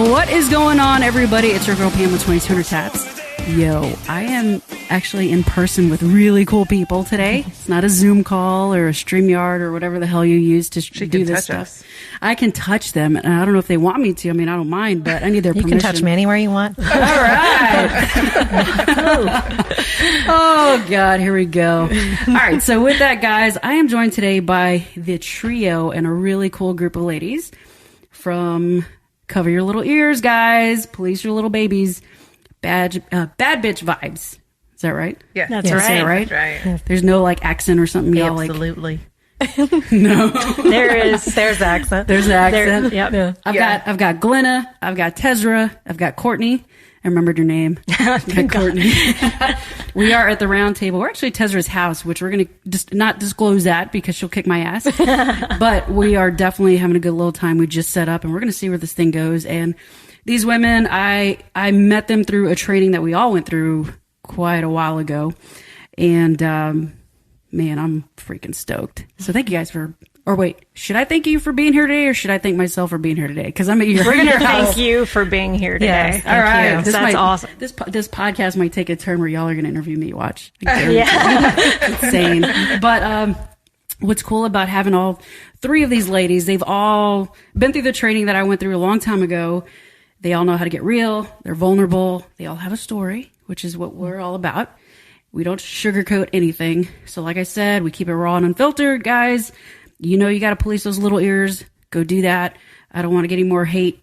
What is going on, everybody? It's your girl Pam with 2200 Tats. Yo, I am actually in person with really cool people today. It's not a Zoom call or a StreamYard or whatever the hell you use to do this stuff. Us. I can touch them, and I don't know if they want me to. I mean, I don't mind, but I need their permission. You can touch me anywhere you want. All right. Oh, God, here we go. All right, so with that, guys, I am joined today by the trio and a really cool group of ladies from Cover Your Little Ears, guys. Police Your Little Babies. Bad bitch vibes. Is that right? Yeah, that's right. That's right. There's no like accent or something. Y'all Absolutely. No. There's the accent. There's the accent. Yep. Yeah. I've got Glena. I've got Tezra. I've got Courtney. I remembered your name. Courtney. We are at the round table. We're actually at Tezra's house, which we're going to just not disclose that because she'll kick my ass. But we are definitely having a good little time. We just set up and we're going to see where this thing goes. And these women, I met them through a training that we all went through quite a while ago. And, man, I'm freaking stoked. So thank you guys should I thank you for being here today or should I thank myself for being here today? Because I'm at your We're going to thank you for being here today. Yes, all right. That's awesome. This podcast might take a turn where y'all are going to interview me. Watch. Yeah. Insane. But what's cool about having all three of these ladies, they've all been through the training that I went through a long time ago. They all know how to get real. They're vulnerable. They all have a story, which is what we're all about. We don't sugarcoat anything. So like I said, we keep it raw and unfiltered, guys. You know you got to police those little ears. Go do that. I don't want to get any more hate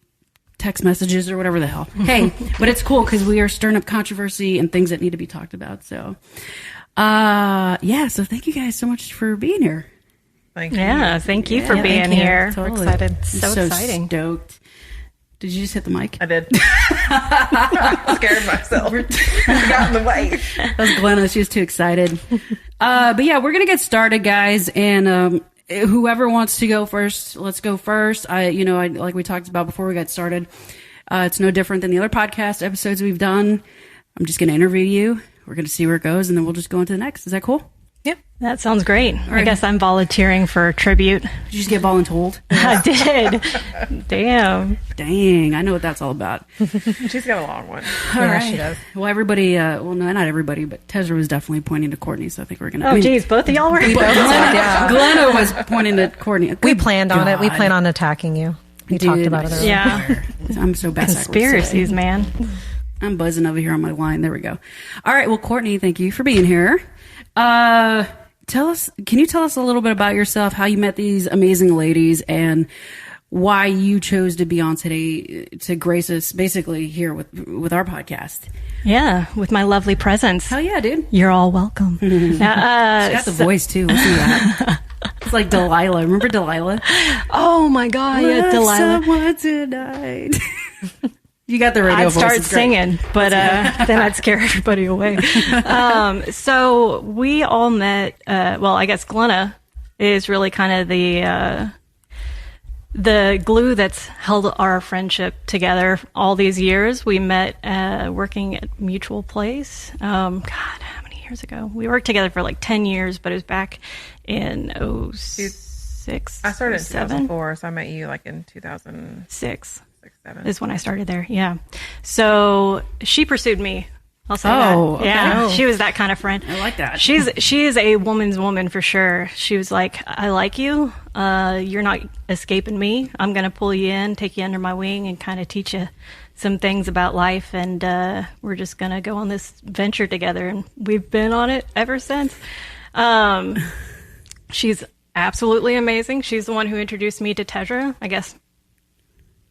text messages or whatever the hell. Hey, but it's cool because we are stirring up controversy and things that need to be talked about. So, so thank you guys so much for being here. Thank you. Yeah, thank you for being here. Totally. We're excited. So exciting. Stoked. Did you just hit the mic? I did. I scared myself. I got in the way. That was Glena. She was too excited. But yeah, we're going to get started, guys. And whoever wants to go first, let's go first. Like we talked about before we got started, it's no different than the other podcast episodes we've done. I'm just going to interview you. We're going to see where it goes, and then we'll just go into the next. Is that cool? Yep. That sounds great. Right. I guess I'm volunteering for tribute. Did you just get voluntold? I did. Damn. Dang. I know what that's all about. She's got a long one. All right. She does. Well, everybody, no, not everybody, but Tezra was definitely pointing to Courtney, so I think we're going to... Oh, geez. Both of y'all were? Glena was pointing to Courtney. We planned on it. We plan on attacking you. We talked about it earlier. Yeah. I'm so bad. Conspiracies, man. I'm buzzing over here on my line. There we go. All right. Well, Courtney, thank you for being here. Can you tell us a little bit about yourself, how you met these amazing ladies, and why you chose to be on today to grace us basically here with our podcast? Yeah, with my lovely presence. Hell yeah, dude. You're all welcome. She's got the voice too. Listen to that. It's like Delilah. Remember Delilah? Oh my God, yeah, Delilah. Someone tonight. You got the radio I'd voice. start singing, but then I'd scare everybody away. So we all met. I guess Glena is really kind of the glue that's held our friendship together all these years. We met working at Mutual Place. God, how many years ago? We worked together for like 10 years, but it was back in 2006. I started in 2004, so I met you like in 2006. Is when I started there. Yeah. So she pursued me. I'll say that. Okay. Yeah. She was that kind of friend. I like that. She is a woman's woman for sure. She was like, I like you. You're not escaping me. I'm going to pull you in, take you under my wing, and kind of teach you some things about life. And we're just going to go on this venture together. And we've been on it ever since. She's absolutely amazing. She's the one who introduced me to Tezra, I guess.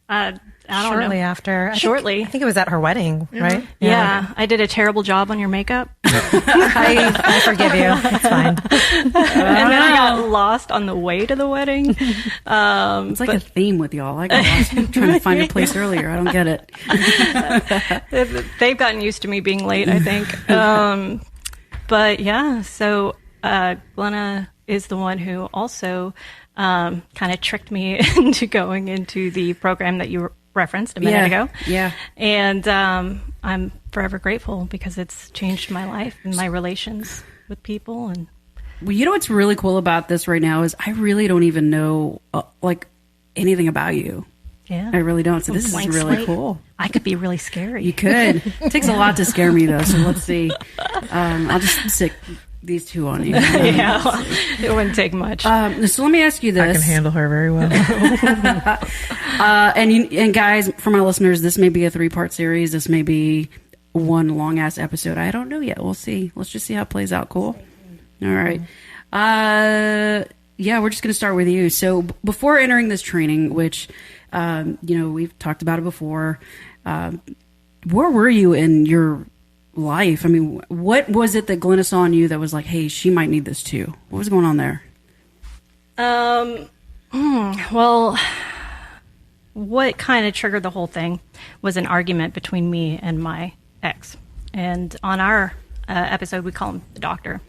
I don't Shortly know. after. I think it was at her wedding, right? Yeah. I did a terrible job on your makeup. I forgive you. It's fine. And then I got lost on the way to the wedding. It's like a theme with y'all. I got lost trying to find a place earlier. I don't get it. They've gotten used to me being late, I think. But yeah, so Glena is the one who also kind of tricked me into going into the program that you referenced a minute ago. Yeah. And I'm forever grateful because it's changed my life and my relations with people. And well, you know what's really cool about this right now is I really don't even know like anything about you. Yeah. I really don't. So this is Blank really slate. cool. I could be really scary. You could. It takes a lot to scare me, though. So let's see. I'll just stick these two on you. Yeah, it wouldn't take much. So let me ask you this. I can handle her very well. And guys, for my listeners, this may be a 3-part series. This may be one long ass episode. I don't know yet. We'll see. Let's just see how it plays out. Cool. All right. Yeah, we're just going to start with you. So before entering this training, which, we've talked about it before, where were you in your life? I mean, what was it that Glena saw in you that was like, hey, she might need this too? What was going on there? Well, what kind of triggered the whole thing was an argument between me and my ex. And on our episode, we call him the doctor.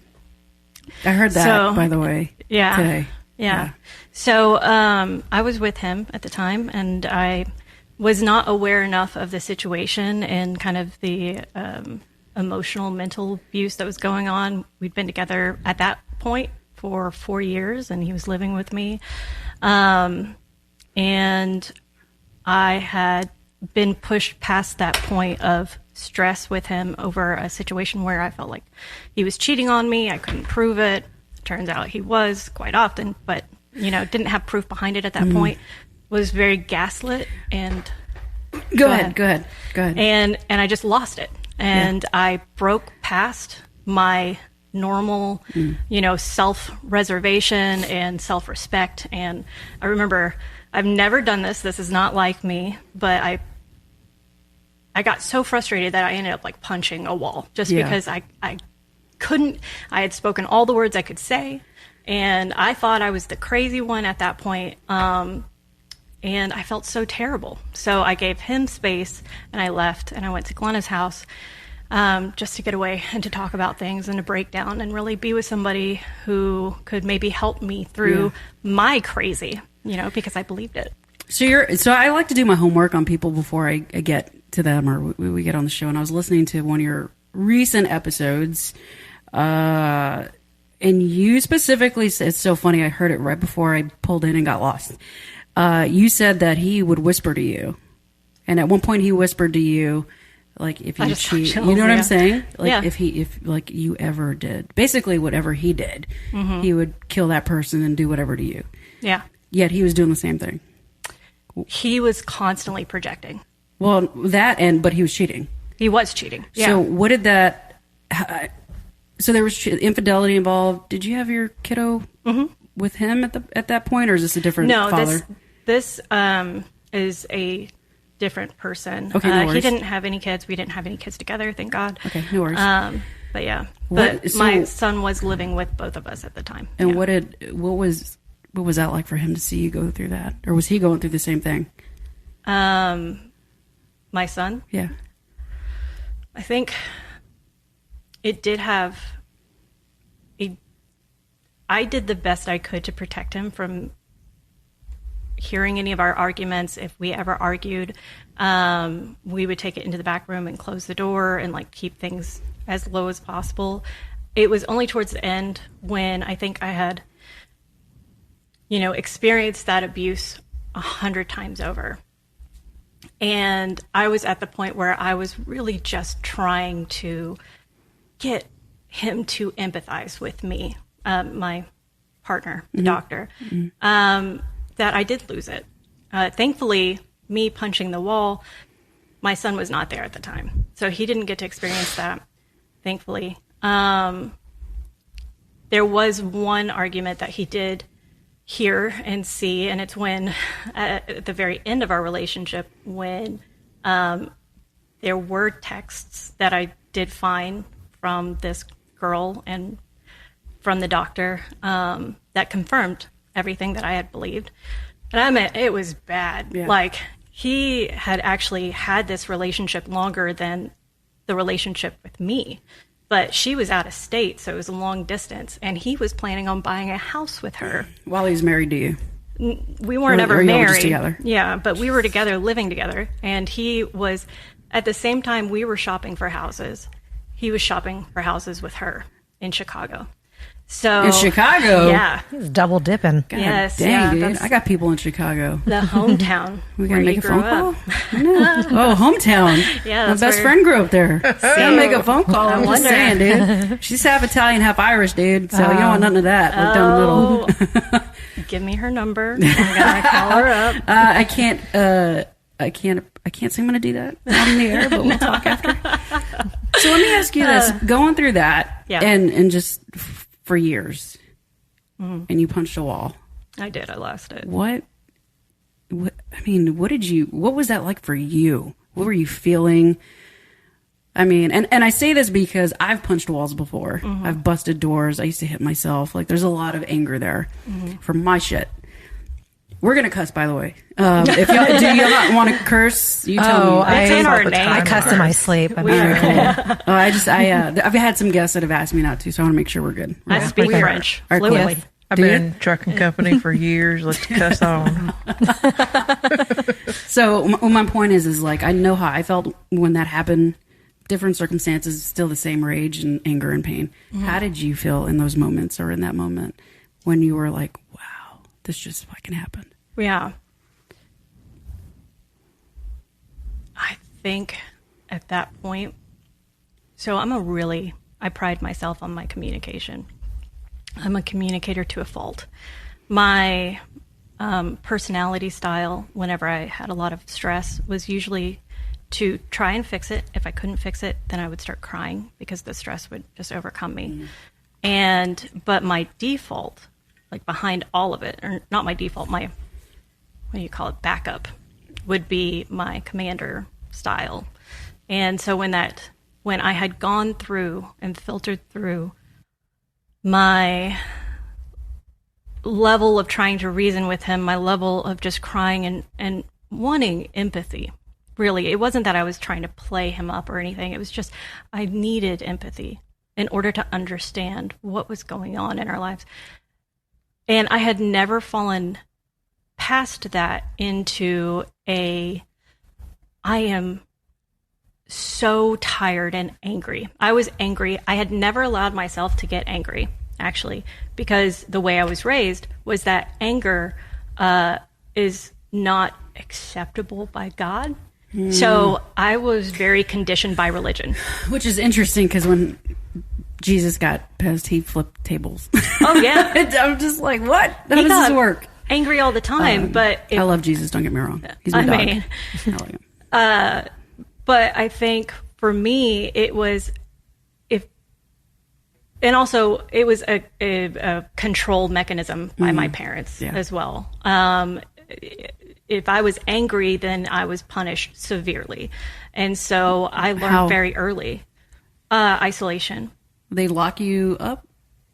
I heard that, by the way. Yeah. Today. Yeah. So I was with him at the time, and I was not aware enough of the situation and kind of the emotional, mental abuse that was going on. We'd been together at that point for 4 years, and he was living with me. And I had been pushed past that point of stress with him over a situation where I felt like he was cheating on me. I couldn't prove it. Turns out he was quite often, but didn't have proof behind it at that point. Was very gaslit and Go ahead. And I just lost it. And I broke past my normal, self-reservation and self-respect. And I remember I've never done this. This is not like me, but I got so frustrated that I ended up like punching a wall just because I couldn't. I had spoken all the words I could say, and I thought I was the crazy one at that point. And I felt so terrible. So I gave him space, and I left, and I went to Glena's house just to get away and to talk about things and to break down and really be with somebody who could maybe help me through my crazy, because I believed it. So I like to do my homework on people before I get to them or we get on the show. And I was listening to one of your recent episodes, and you specifically said, it's so funny, I heard it right before I pulled in and got lost. You said that he would whisper to you, and at one point he whispered to you, like, if you cheat, you know what I'm saying? Like, if you ever did, basically whatever he did, he would kill that person and do whatever to you. Yeah. Yet he was doing the same thing. He was constantly projecting. Well, but he was cheating. He was cheating. Yeah. So what did that? So there was infidelity involved. Did you have your kiddo with him at that point, or is this a different father? No, this is a different person. Okay, no worries. He didn't have any kids. We didn't have any kids together, thank God. Okay, no worries. But yeah, So my son was living with both of us at the time. And what was that like for him to see you go through that, or was he going through the same thing? My son? Yeah. I think it did have I did the best I could to protect him from hearing any of our arguments. If we ever argued, we would take it into the back room and close the door and like keep things as low as possible. It was only towards the end when I think I had, experienced that abuse 100 times over. And I was at the point where I was really just trying to get him to empathize with me, my partner, the doctor, that I did lose it. Thankfully, me punching the wall, my son was not there at the time. So he didn't get to experience that, thankfully. There was one argument that he did hear and see, and it's when, at the very end of our relationship, when there were texts that I did find from this girl and from the doctor that confirmed everything that I had believed. And I mean, it was bad. Yeah. Like, he had actually had this relationship longer than the relationship with me. But she was out of state, so it was a long distance. And he was planning on buying a house with her. While he was married to you? We weren't ever married. Y'all just together? Yeah, but we were together, living together. And he was, at the same time we were shopping for houses, he was shopping for houses with her in Chicago. So In Chicago? yeah, He's double dipping. God Yes, dang, yeah, dude. that's- I got people in Chicago. the hometown. We where gotta you make a grew phone call? up. I know. Oh, hometown. Yeah, My that's best where- friend grew up there. Gotta make a phone call. I'm just wonder. saying, dude. She's half Italian, half Irish, dude. So you don't want none of that. Like down the middle. Give me her number. I'm gonna call her up. I can't say I'm gonna do that on the air, but we'll talk after. So let me ask you this: going through that, Yeah. and just for years, and you punched a wall. I did. I lost it. What? I mean, what was that like for you? What were you feeling? I mean, and I say this because I've punched walls before. I've busted doors. I used to hit myself. Like, there's a lot of anger there from my shit. We're gonna cuss, by the way. If y'all do, you not want to curse? You tell me. It's in our the name. time. I cuss in my sleep. I'm We are sorry. Oh, I've had some guests that have asked me not to, so I want to make sure we're good. I speak We are- French are fluently. close. I've Do been you? in trucking company for years. Let's cuss on. So my point is like, I know how I felt when that happened. Different circumstances, still the same rage and anger and pain. How did you feel in those moments, or in that moment when you were like, wow, this just fucking happened? Yeah. I think at that point, so I pride myself on my communication. I'm a communicator to a fault. My personality style, whenever I had a lot of stress, was usually to try and fix it. If I couldn't fix it, then I would start crying because the stress would just overcome me. But my default, like behind all of it, or not my default, my, what do you call it, backup, would be my commander style. And so when I had gone through and filtered through my level of trying to reason with him, my level of just crying and wanting empathy, really, it wasn't that I was trying to play him up or anything. It was just I needed empathy in order to understand what was going on in our lives. And I had never fallen past that into I am so tired and angry. I was angry. I had never allowed myself to get angry, actually, because the way I was raised was that anger is not acceptable by God. So I was very conditioned by religion. Which is interesting because when Jesus got pissed, he flipped tables. Oh, yeah. I'm just like, what? How He does got this work? angry all the time, but I love Jesus, don't get me wrong. He's my I dog. mean- I like him. but I think for me, it was and also it was a control mechanism by my parents as well. If I was angry, then I was punished severely. And so I learned How? very early isolation. They lock you up,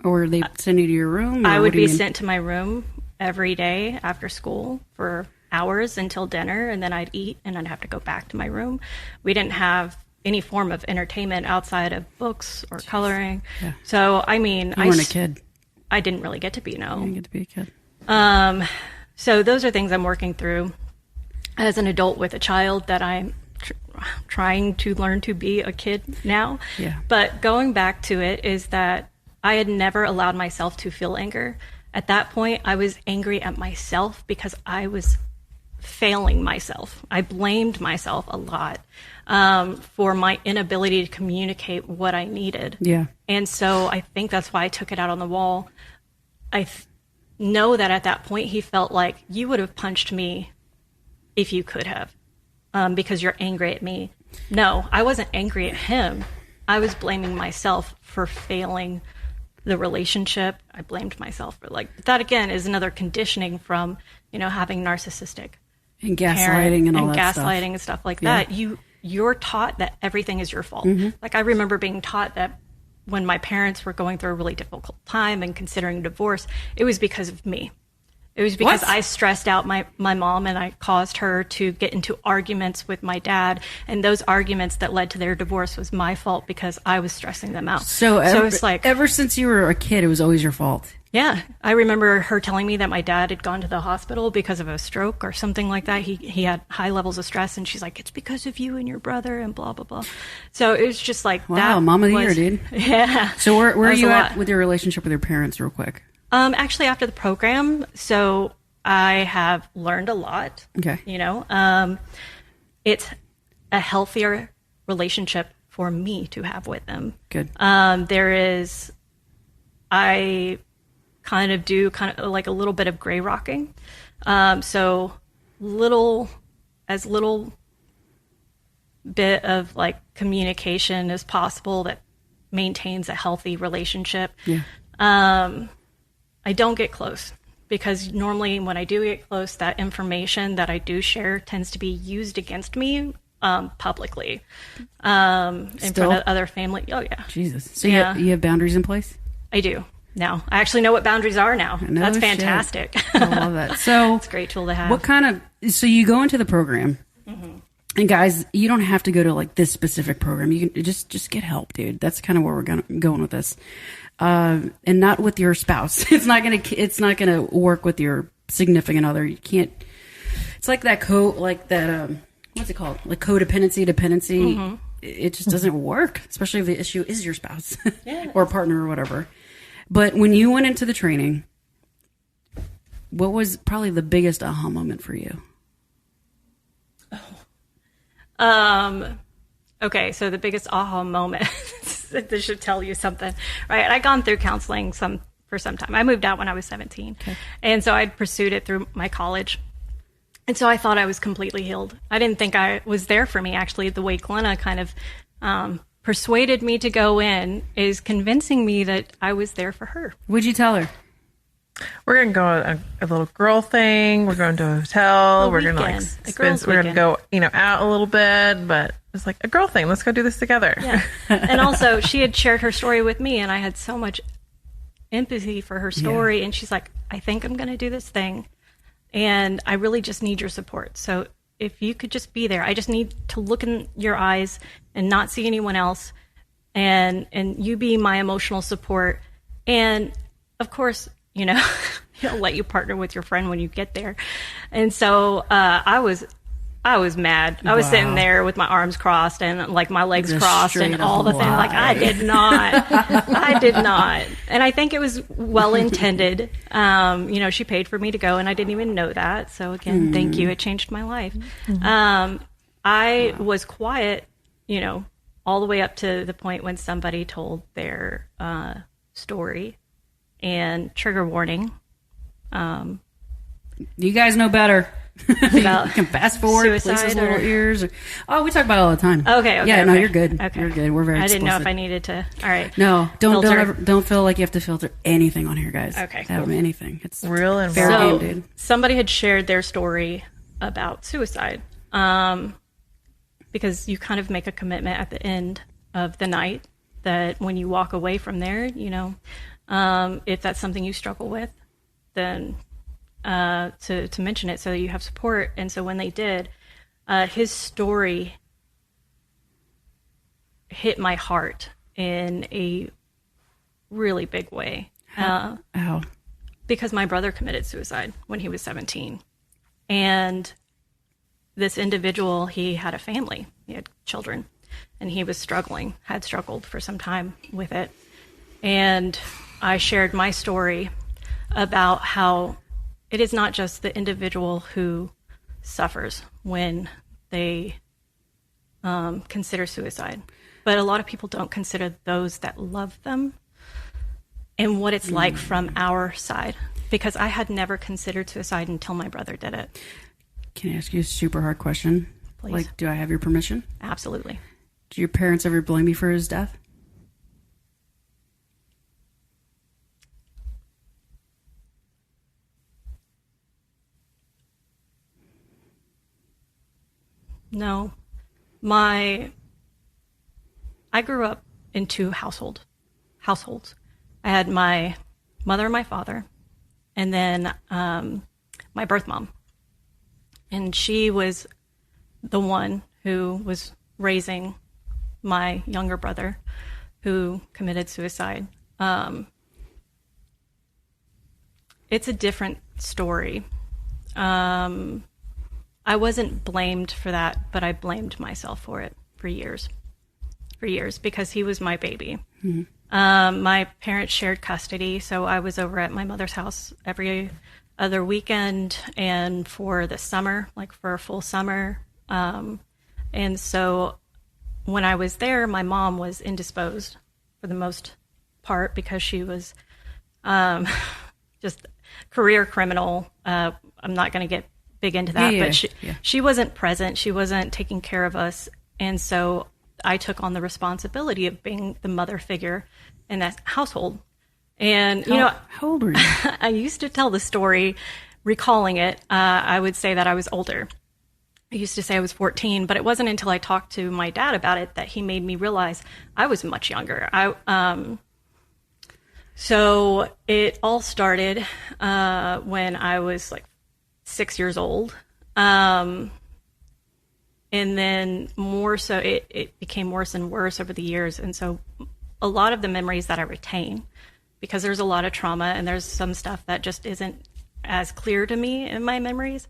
or they send you to your room? Or I what would do you be mean? sent to my room every day after school for hours until dinner, and then I'd eat and I'd have to go back to my room. We didn't have any form of entertainment outside of books or coloring. Yeah. So, I mean, You weren't a kid. I didn't really get to be, You no. didn't get to be a kid. So those are things I'm working through as an adult with a child that I'm trying to learn to be a kid now. Yeah. But going back to it is that I had never allowed myself to feel anger. At that point, I was angry at myself because I was failing myself. I blamed myself a lot for my inability to communicate what I needed. Yeah. And so I think that's why I took it out on the wall. I know that at that point he felt like, you would have punched me if you could have, because you're angry at me. No, I wasn't angry at him. I was blaming myself for failing the relationship. I blamed myself for that again is another conditioning from, having narcissistic And parent gaslighting and all that gaslighting stuff. and stuff like Yeah. that. You're taught that everything is your fault. Mm-hmm. Like I remember being taught that when my parents were going through a really difficult time and considering divorce, it was because of me. It was because What? I stressed out my mom, and I caused her to get into arguments with my dad. And those arguments that led to their divorce was my fault because I was stressing them out. So it's like, ever since you were a kid, it was always your fault. yeah, I remember her telling me that my dad had gone to the hospital because of a stroke or something like that. He had high levels of stress, and she's like, it's because of you and your brother and blah, blah, blah. So it was just like, Wow, that mom of the was- year, dude. Yeah. So where are was you a at lot. with your relationship with your parents, real quick? Actually, after the program, so I have learned a lot. Okay. You know, it's a healthier relationship for me to have with them. Good. I kind of like a little bit of gray rocking. So little bit of like communication as possible that maintains a healthy relationship. Yeah. I don't get close because normally when I do get close, that information that I do share tends to be used against me publicly in Still? front of other family. Oh, yeah. Jesus. So Yeah. you have boundaries in place? I do now. I actually know what boundaries are now. No That's shit. fantastic. I love that. So It's a great tool to have. what kind of, so you go into the program, and guys, you don't have to go to like this specific program. You can just get help, dude. That's kind of where we're going with this. And not with your spouse. It's not gonna work with your significant other. You can't. It's like that what's it called? Like codependency, dependency. It just doesn't work, especially if the issue is your spouse or partner or whatever. But when you went into the training, what was probably the biggest aha moment for you? Okay, so the biggest aha moment, this should tell you something, right? I'd gone through counseling for some time. I moved out when I was 17. Okay. And so I'd pursued it through my college. And so I thought I was completely healed. I didn't think I was there for me, actually. The way Glena kind of persuaded me to go in is convincing me that I was there for her. What'd you tell her? We're gonna go on a little girl thing. We're going to a hotel. We're gonna like weekend. A girl's we're gonna weekend. go out a little bit, but it's like a girl thing. Let's go do this together. Yeah. And also, she had shared her story with me, and I had so much empathy for her story. And she's like, I think I'm going to do this thing, and I really just need your support. So if you could just be there, I just need to look in your eyes and not see anyone else, and you be my emotional support. And of course, you know, he'll let you partner with your friend when you get there. And so I was mad. I was sitting there with my arms crossed and like my legs Just crossed straight and all the up things. Like, I did not. I did not. And I think it was well intended. You know, she paid for me to go, and I didn't even know that. So again, thank you. It changed my life. I was quiet, you know, all the way up to the point when somebody told their story. And trigger warning. You guys know better. About You can fast forward, suicide places little or- ears. We talk about it all the time. Okay. Yeah, no, okay. you're good. Okay. You're good. We're very I didn't know if explicit. I needed to. All right. No, Filter. don't feel like you have to filter anything on here, guys. Okay, Have cool. anything. It's Real and fair raw. game, dude. Somebody had shared their story about suicide. Because you kind of make a commitment at the end of the night that when you walk away from there, you know, if that's something you struggle with, then to mention it so that you have support. And so when they did, his story hit my heart in a really big way. Ow. Because my brother committed suicide when he was 17. And this individual, he had a family, he had children, and he was had struggled for some time with it. And I shared my story about how it is not just the individual who suffers when they consider suicide, but a lot of people don't consider those that love them and what it's like from our side. Because I had never considered suicide until my brother did it. Can I ask you a super hard question? Please. Like, do I have your permission? Absolutely. Do your parents ever blame you for his death? No. I grew up in two households. I had my mother and my father, and then my birth mom. And she was the one who was raising my younger brother who committed suicide. It's a different story. I wasn't blamed for that, but I blamed myself for it for years, because he was my baby. My parents shared custody, so I was over at my mother's house every other weekend and for the summer, like for a full summer. And so when I was there, my mom was indisposed for the most part because she was just career criminal. I'm not going to get big into that, but she wasn't present. She wasn't taking care of us. And so I took on the responsibility of being the mother figure in that household. And, how old were you? I used to tell the story, recalling it. I would say that I was older. I used to say I was 14, but it wasn't until I talked to my dad about it that he made me realize I was much younger. So it all started when I was like 6 years old. And then more so, it became worse and worse over the years. And so a lot of the memories that I retain, because there's a lot of trauma and there's some stuff that just isn't as clear to me in my memories.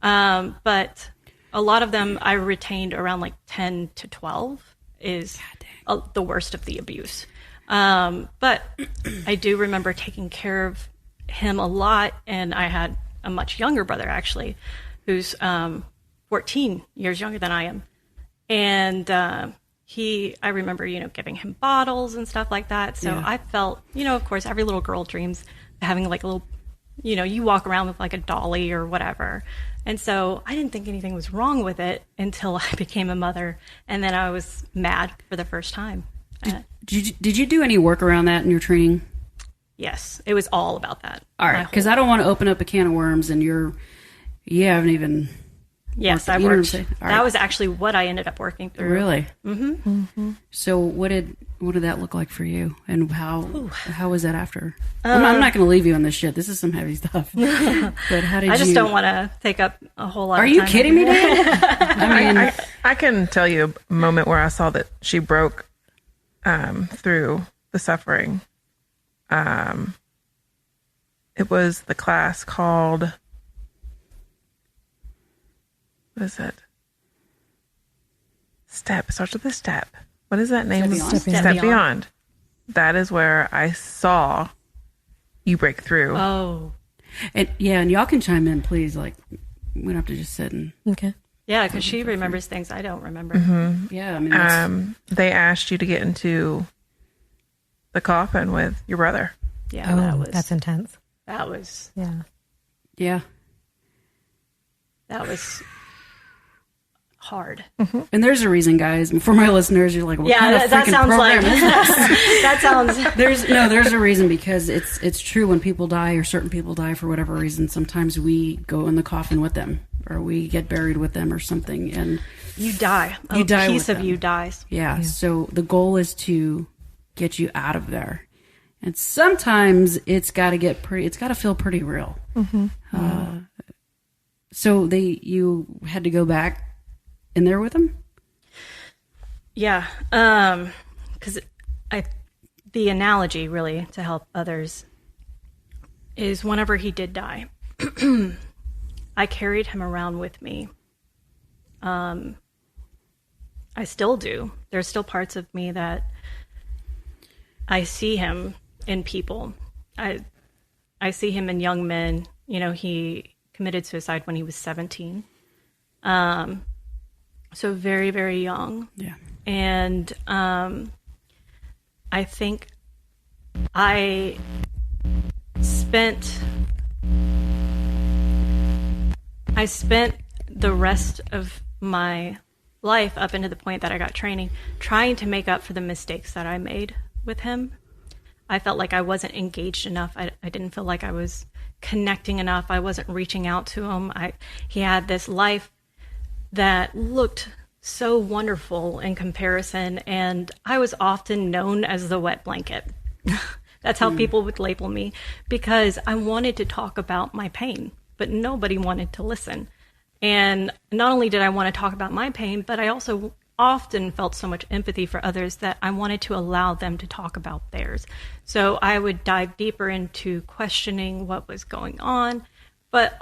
But a lot of them I retained around like 10 to 12 is the worst of the abuse. But I do remember taking care of him a lot. And I had a much younger brother, actually, who's 14 years younger than I am. And I remember, giving him bottles and stuff like that. So I felt, of course, every little girl dreams of having like a little, you walk around with like a dolly or whatever. And so I didn't think anything was wrong with it until I became a mother. And then I was mad for the first time. Did you do any work around that in your training? Yes, it was all about that. All right, because I don't want to open up a can of worms and you haven't even... Yes, I worked. That was actually what I ended up working through. Really? Mm-hmm. Mm-hmm. So what did that look like for you, and how was that after? I'm not going to leave you on this shit. This is some heavy stuff. But how did I just don't want to take up a whole lot. Are of you time kidding me, Dad? I mean, I can tell you a moment where I saw that she broke through the suffering. It was the class called. What is it? Step. It starts with a step. What is that name? Step Beyond. That is where I saw you break through. Oh. And y'all can chime in, please. Like, we don't have to just sit and... Okay. Yeah, because she remembers things I don't remember. Mm-hmm. Yeah, I mean... they asked you to get into the coffin with your brother. Yeah, that's intense. That was... Yeah. Yeah. That was... hard. Mm-hmm. And there's a reason, guys. For my listeners, you're like, what kind of that freaking sounds program like is this? that sounds. There's a reason, because it's true. When people die, or certain people die for whatever reason, sometimes we go in the coffin with them, or we get buried with them, or something, and you die. A piece of you dies. Yeah. So the goal is to get you out of there, and sometimes it's got to feel pretty real. Mm-hmm. So you had to go back in there with him? Yeah. Because the analogy really to help others is whenever he did die, I carried him around with me. I still do. There's still parts of me that I see him in people. I see him in young men. He committed suicide when he was 17. So very, very young. Yeah. And I think I spent the rest of my life up into the point that I got training trying to make up for the mistakes that I made with him. I felt like I wasn't engaged enough. I didn't feel like I was connecting enough. I wasn't reaching out to him. He had this life that looked so wonderful in comparison, and I was often known as the wet blanket. That's how people would label me, because I wanted to talk about my pain, but nobody wanted to listen. And not only did I want to talk about my pain, but I also often felt so much empathy for others that I wanted to allow them to talk about theirs. So I would dive deeper into questioning what was going on, but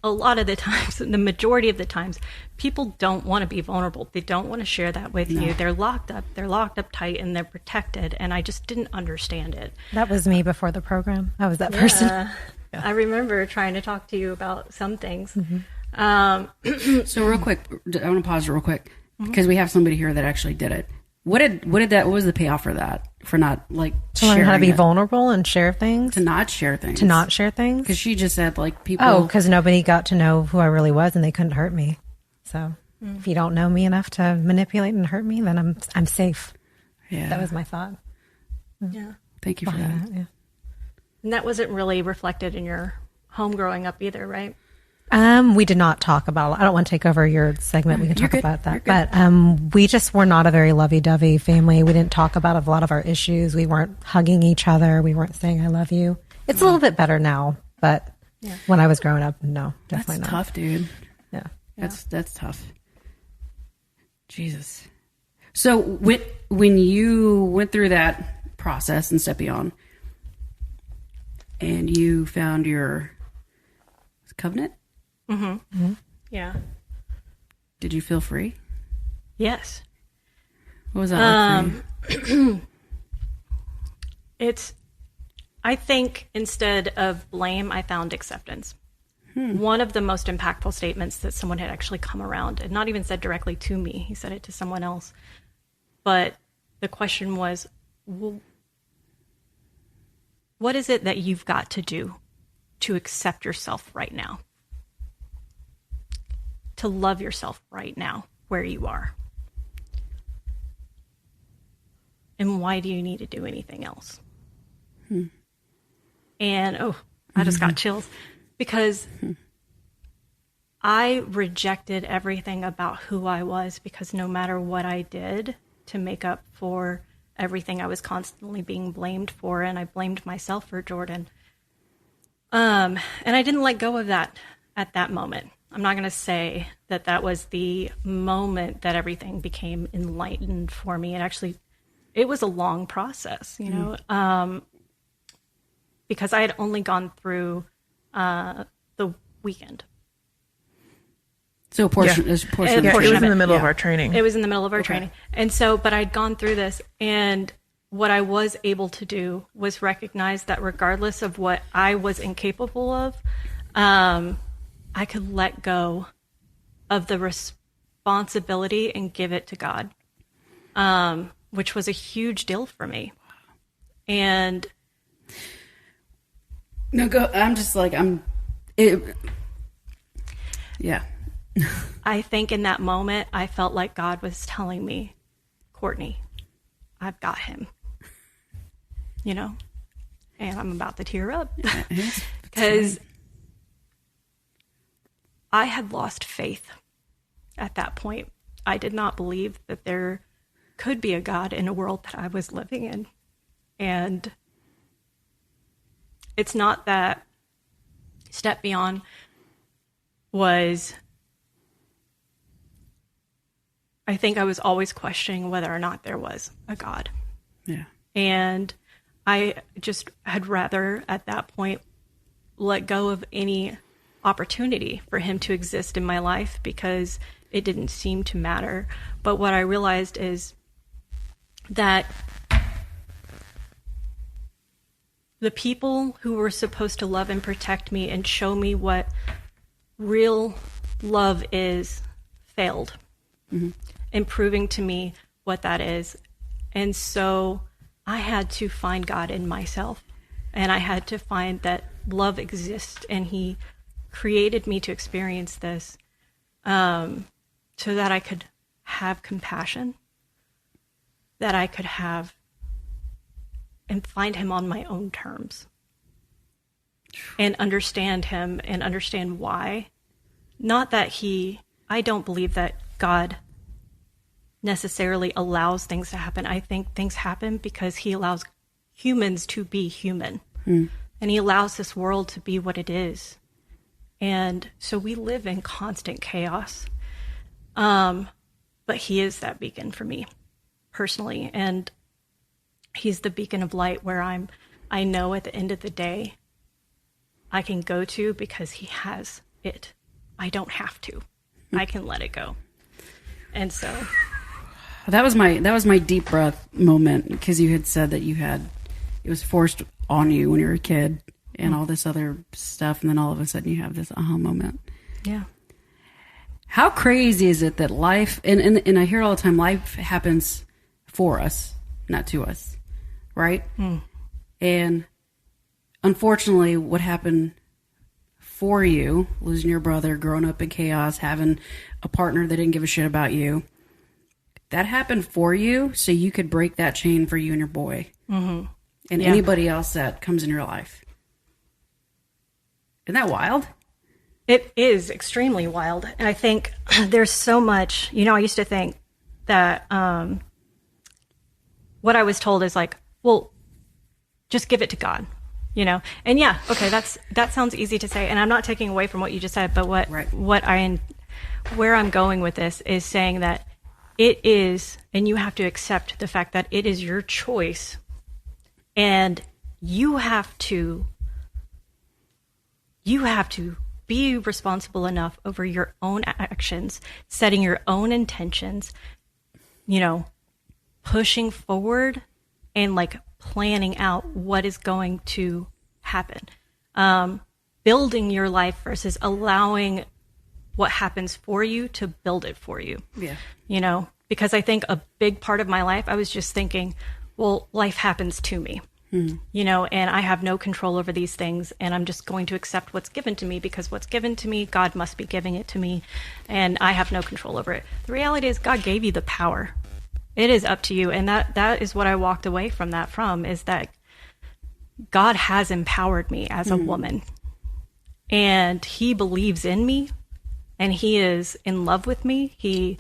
a lot of the times, the majority of the times, people don't want to be vulnerable. They don't want to share that with you. They're locked up tight, and they're protected. And I just didn't understand it. That was me before the program. I was that person. Yeah. I remember trying to talk to you about some things. So real quick, I want to pause real quick because we have somebody here that actually did it. What was the payoff for that? For not like To learn how to be vulnerable and share things. to not share things. To not share things. Because she just said like people. Oh, because nobody got to know who I really was, and they couldn't hurt me. So if you don't know me enough to manipulate and hurt me, then I'm safe. Yeah. That was my thought. Yeah. Thank you for that. Yeah. And that wasn't really reflected in your home growing up either, right? We did not talk about. I don't want to take over your segment. We can talk good. about that. You're good. But we just were not a very lovey-dovey family. We didn't talk about a lot of our issues. We weren't hugging each other. We weren't saying "I love you." It's a little bit better now, but when I was growing up, no, definitely That's not. tough, dude. Yeah. That's tough. Jesus. So when you went through that process and Step Beyond, and you found your covenant, Yeah. did you feel free? Yes. What was that like for you? I think instead of blame, I found acceptance. One of the most impactful statements that someone had actually come around, and not even said directly to me, he said it to someone else. But the question was, well, what is it that you've got to do to accept yourself right now? To love yourself right now, where you are? And why do you need to do anything else? And, I just got chills. Because I rejected everything about who I was, because no matter what I did to make up for everything I was constantly being blamed for, and I blamed myself for Jordan. And I didn't let go of that at that moment. I'm not going to say that that was the moment that everything became enlightened for me. It was a long process, you know, because I had only gone through the weekend. So a portion, Yeah. is a portion And of Yeah, portion it was of in it. the middle of Yeah. our training. It was in the middle of our training. And so, but I'd gone through this, and what I was able to do was recognize that regardless of what I was incapable of, I could let go of the responsibility and give it to God, which was a huge deal for me. And No, go. I'm just like yeah. I think in that moment, I felt like God was telling me, Courtney, I've got him, you know, and I'm about to tear up because I had lost faith at that point. I did not believe that there could be a God in a world that I was living in. And it's not that Step Beyond was, I think I was always questioning whether or not there was a God. Yeah. And I just had rather at that point let go of any opportunity for him to exist in my life because it didn't seem to matter. But what I realized is that the people who were supposed to love and protect me and show me what real love is failed in proving to me what that is. And so I had to find God in myself, and I had to find that love exists, and he created me to experience this so that I could have compassion, that I could have and find him on my own terms and understand him and understand why. Not that I don't believe that God necessarily allows things to happen. I think things happen because he allows humans to be human. And he allows this world to be what it is. And so we live in constant chaos. But he is that beacon for me personally. And he's the beacon of light where I know at the end of the day, I can go to because he has it. I don't have to. I can let it go. And so that was my deep breath moment, because you had said that it was forced on you when you were a kid and all this other stuff, and then all of a sudden you have this aha moment. Yeah. How crazy is it that life, and I hear all the time, life happens for us, not to us, right? And unfortunately, what happened for you, losing your brother, growing up in chaos, having a partner that didn't give a shit about you, that happened for you so you could break that chain for you and your boy. And anybody else that comes in your life. Isn't that wild? It is extremely wild. And I think there's so much, I used to think that what I was told is like, well, just give it to God, And yeah, okay, that sounds easy to say. And I'm not taking away from what you just said, but where I'm going with this is saying that it is, and you have to accept the fact that it is your choice, and you have to be responsible enough over your own actions, setting your own intentions, pushing forward and like planning out what is going to happen. Building your life versus allowing what happens for you to build it for you. Yeah. Because I think a big part of my life, I was just thinking, well, life happens to me. And I have no control over these things, and I'm just going to accept what's given to me, because what's given to me, God must be giving it to me, and I have no control over it. The reality is God gave you the power. It is up to you, and that is what I walked away from that is that God has empowered me as a woman, and he believes in me, and he is in love with me. He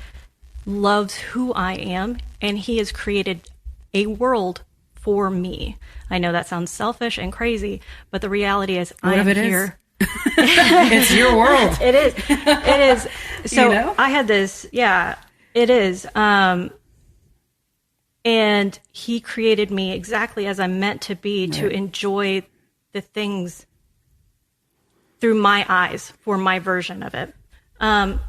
loves who I am, and he has created a world for me. I know that sounds selfish and crazy, but the reality is I am here. It's your world. It is. So I had this, it is. And he created me exactly as I'm meant to be, to enjoy the things through my eyes, for my version of it. I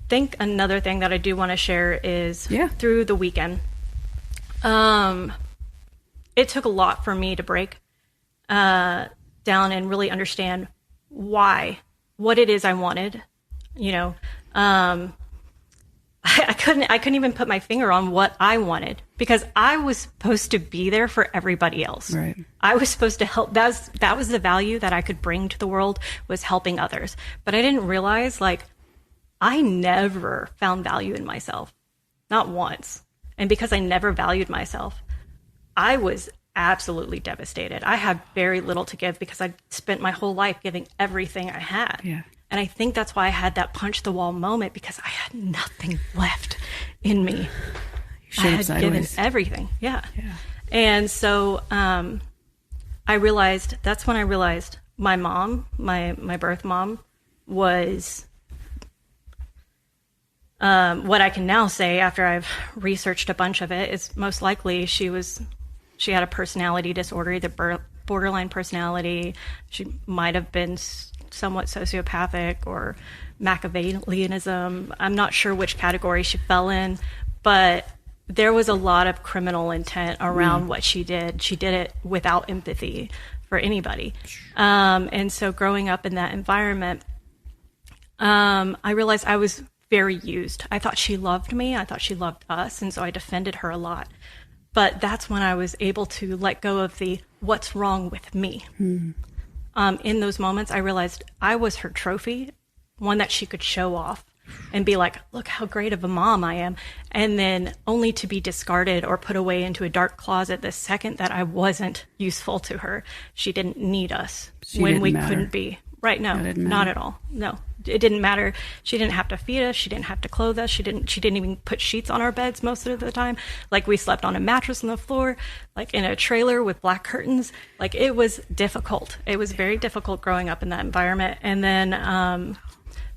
think another thing that I do want to share is through the weekend. It took a lot for me to break down and really understand what it is I wanted. I couldn't even put my finger on what I wanted, because I was supposed to be there for everybody else. Right. I was supposed to help. That was the value that I could bring to the world, was helping others. But I didn't realize, I never found value in myself, not once. And because I never valued myself, I was absolutely devastated. I had very little to give, because I spent my whole life giving everything I had. Yeah. And I think that's why I had that punch the wall moment, because I had nothing left in me. I had given everything. Yeah. And so that's when I realized my mom, my birth mom, was what I can now say after I've researched a bunch of it is most likely she had a personality disorder, either borderline personality. She might have been somewhat sociopathic or Machiavellianism. I'm not sure which category she fell in, but there was a lot of criminal intent around what she did. She did it without empathy for anybody. And so growing up in that environment, I realized I was very used. I thought she loved me. I thought she loved us. And so I defended her a lot. But that's when I was able to let go of the what's wrong with me. In those moments, I realized I was her trophy, one that she could show off and be like, look how great of a mom I am. And then only to be discarded or put away into a dark closet the second that I wasn't useful to her. She didn't need us when we couldn't be. Right, no, not at all. No. It didn't matter. She didn't have to feed us. She didn't have to clothe us. She didn't even put sheets on our beds most of the time. Like, we slept on a mattress on the floor, like in a trailer with black curtains. Like, it was difficult. It was very difficult growing up in that environment. And then,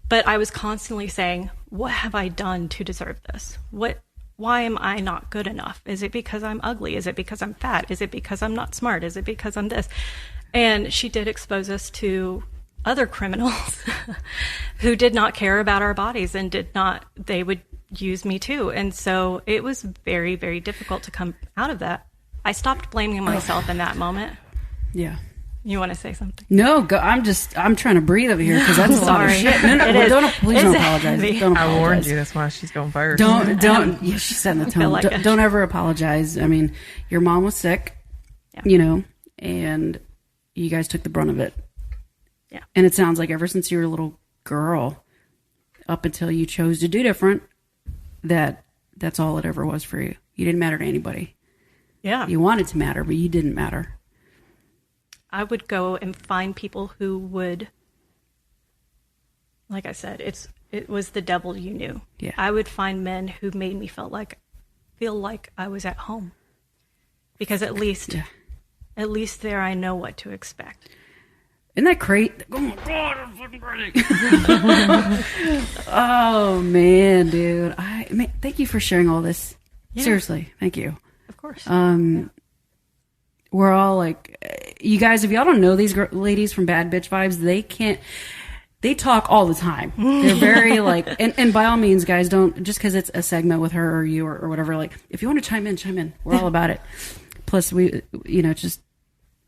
but I was constantly saying, what have I done to deserve this? Why am I not good enough? Is it because I'm ugly? Is it because I'm fat? Is it because I'm not smart? Is it because I'm this? And she did expose us to other criminals who did not care about our bodies and they would use me too. And so it was very, very difficult to come out of that. I stopped blaming myself in that moment. Yeah. You want to say something? No, go. I'm trying to breathe over here because that's a lot of shit. No, please don't apologize. Don't apologize. I warned you. That's why she's going first. Don't. Yeah, she's setting the tone. Don't ever apologize. I mean, your mom was sick, and you guys took the brunt of it. Yeah. And it sounds like ever since you were a little girl, up until you chose to do different, that's all it ever was for you. You didn't matter to anybody. Yeah. You wanted to matter, but you didn't matter. I would go and find people who would, like I said, it was the devil you knew. Yeah. I would find men who made me feel like I was at home, because at least there I know what to expect. Isn't that great? Oh my God, I'm fucking ready. Oh man, dude. Thank you for sharing all this. Yeah. Seriously, thank you. Of course. We're all like, you guys, if y'all don't know these ladies from Bad Bitch Vibes, they talk all the time. They're very like, and by all means, guys, don't, just because it's a segment with her or you or whatever, like, if you want to chime in. We're all about it. Plus, you're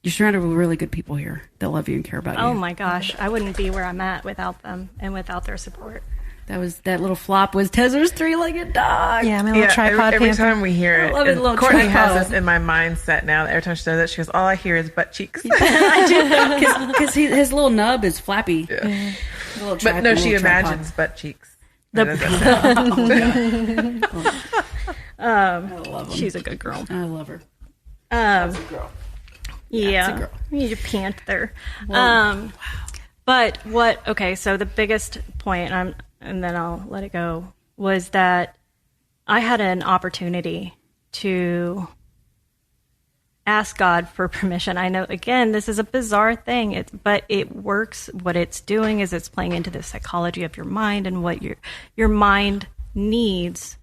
surrounded with really good people here that love you and care about you. Oh my gosh, I wouldn't be where I'm at without them and without their support. That little flop was Tezra's three-legged dog. Yeah, my little tripod. Every time we hear it, I love it, Courtney tripod. has this in my mindset now. That every time she does it, she goes, "All I hear is butt cheeks." I do, because his little nub is flappy. Yeah. But no, she imagines butt cheeks. I love them. She's a good girl. I love her. That's a girl. Yeah, That's a girl. You're a panther. Wow. But so the biggest point, and then I'll let it go, was that I had an opportunity to ask God for permission. I know, again, this is a bizarre thing, but it works. What it's doing is it's playing into the psychology of your mind and what your mind needs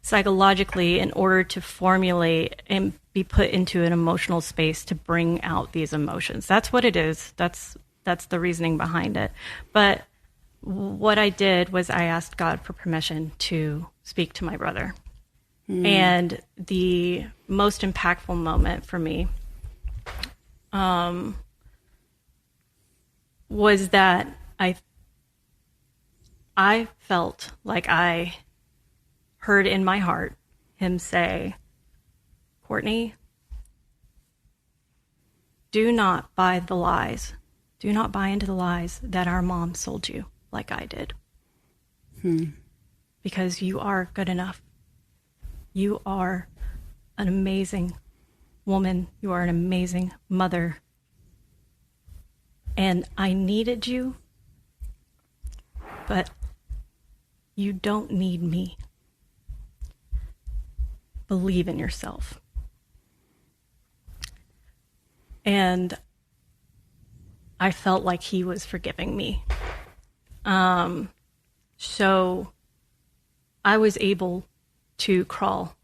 psychologically in order to formulate and be put into an emotional space to bring out these emotions. That's what it is. That's the reasoning behind it. But what I did was I asked God for permission to speak to my brother. And the most impactful moment for me was that I felt like I heard in my heart him say, "Courtney, do not buy the lies. Do not buy into the lies that our mom sold you like I did. Because you are good enough. You are an amazing woman. You are an amazing mother. And I needed you, but you don't need me. Believe in yourself." And I felt like he was forgiving me. So I was able to crawl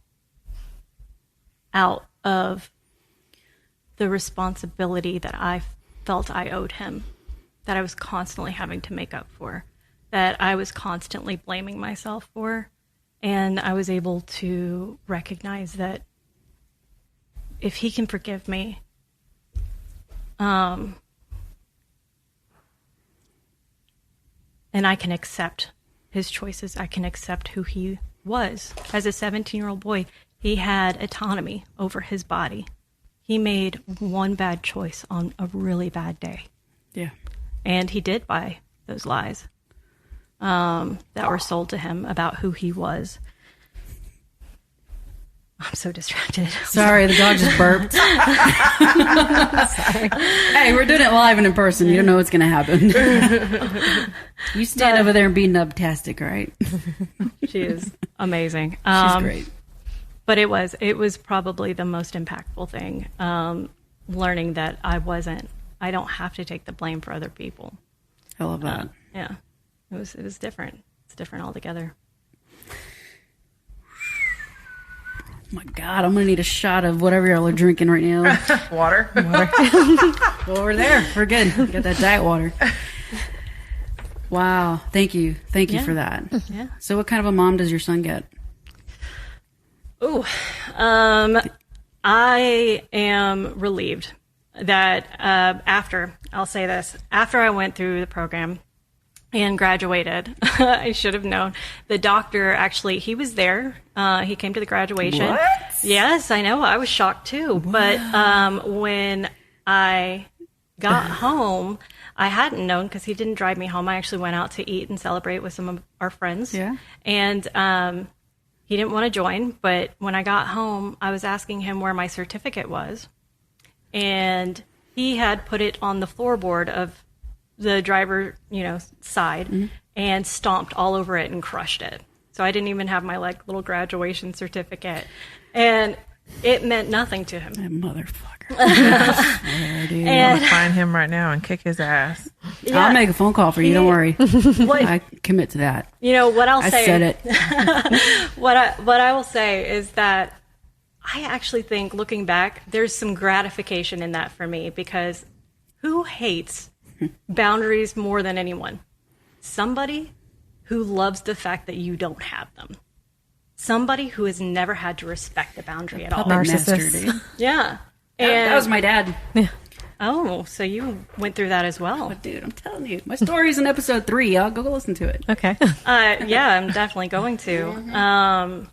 out of the responsibility that I felt I owed him, that I was constantly having to make up for, that I was constantly blaming myself for. And I was able to recognize that if he can forgive me, and I can accept his choices, I can accept who he was. As a 17-year-old boy, he had autonomy over his body. He made one bad choice on a really bad day. Yeah. And he did buy those lies that were sold to him about who he was. I'm so distracted. Sorry, the dog just burped. Sorry. Hey, we're doing it live and in person. You don't know what's going to happen. You stand over there and be nubtastic, right? She is amazing. She's great. But it was probably the most impactful thing, learning that I don't have to take the blame for other people. I love that. Yeah, it was different. It's different altogether. Oh my God, I'm going to need a shot of whatever y'all are drinking right now. Water. Well, we're there. We're good. We got that diet water. Wow. Thank you. Thank you for that. Yeah. So what kind of a mom does your son get? Ooh, I am relieved that after I went through the program and graduated, I should have known. The doctor actually, he was there. He came to the graduation. What? Yes, I know. I was shocked too. Wow. But when I got home, I hadn't known because he didn't drive me home. I actually went out to eat and celebrate with some of our friends. Yeah. And he didn't want to join, but when I got home, I was asking him where my certificate was. And he had put it on the floorboard of the driver, side and stomped all over it and crushed it. So I didn't even have my little graduation certificate. And it meant nothing to him. That motherfucker. I'm going to find him right now and kick his ass. Yeah. I'll make a phone call for you. Don't worry. I commit to that. What I'll say. I said it. What I will say is that I actually think, looking back, there's some gratification in that for me, because who hates boundaries more than anyone? Somebody who loves the fact that you don't have them. Somebody who has never had to respect a boundary at all. Narcissist. Yeah. That was my dad. Yeah. Oh, so you went through that as well. Oh, dude, I'm telling you. My story's in episode 3. Y'all go listen to it. Okay. Yeah, I'm definitely going to.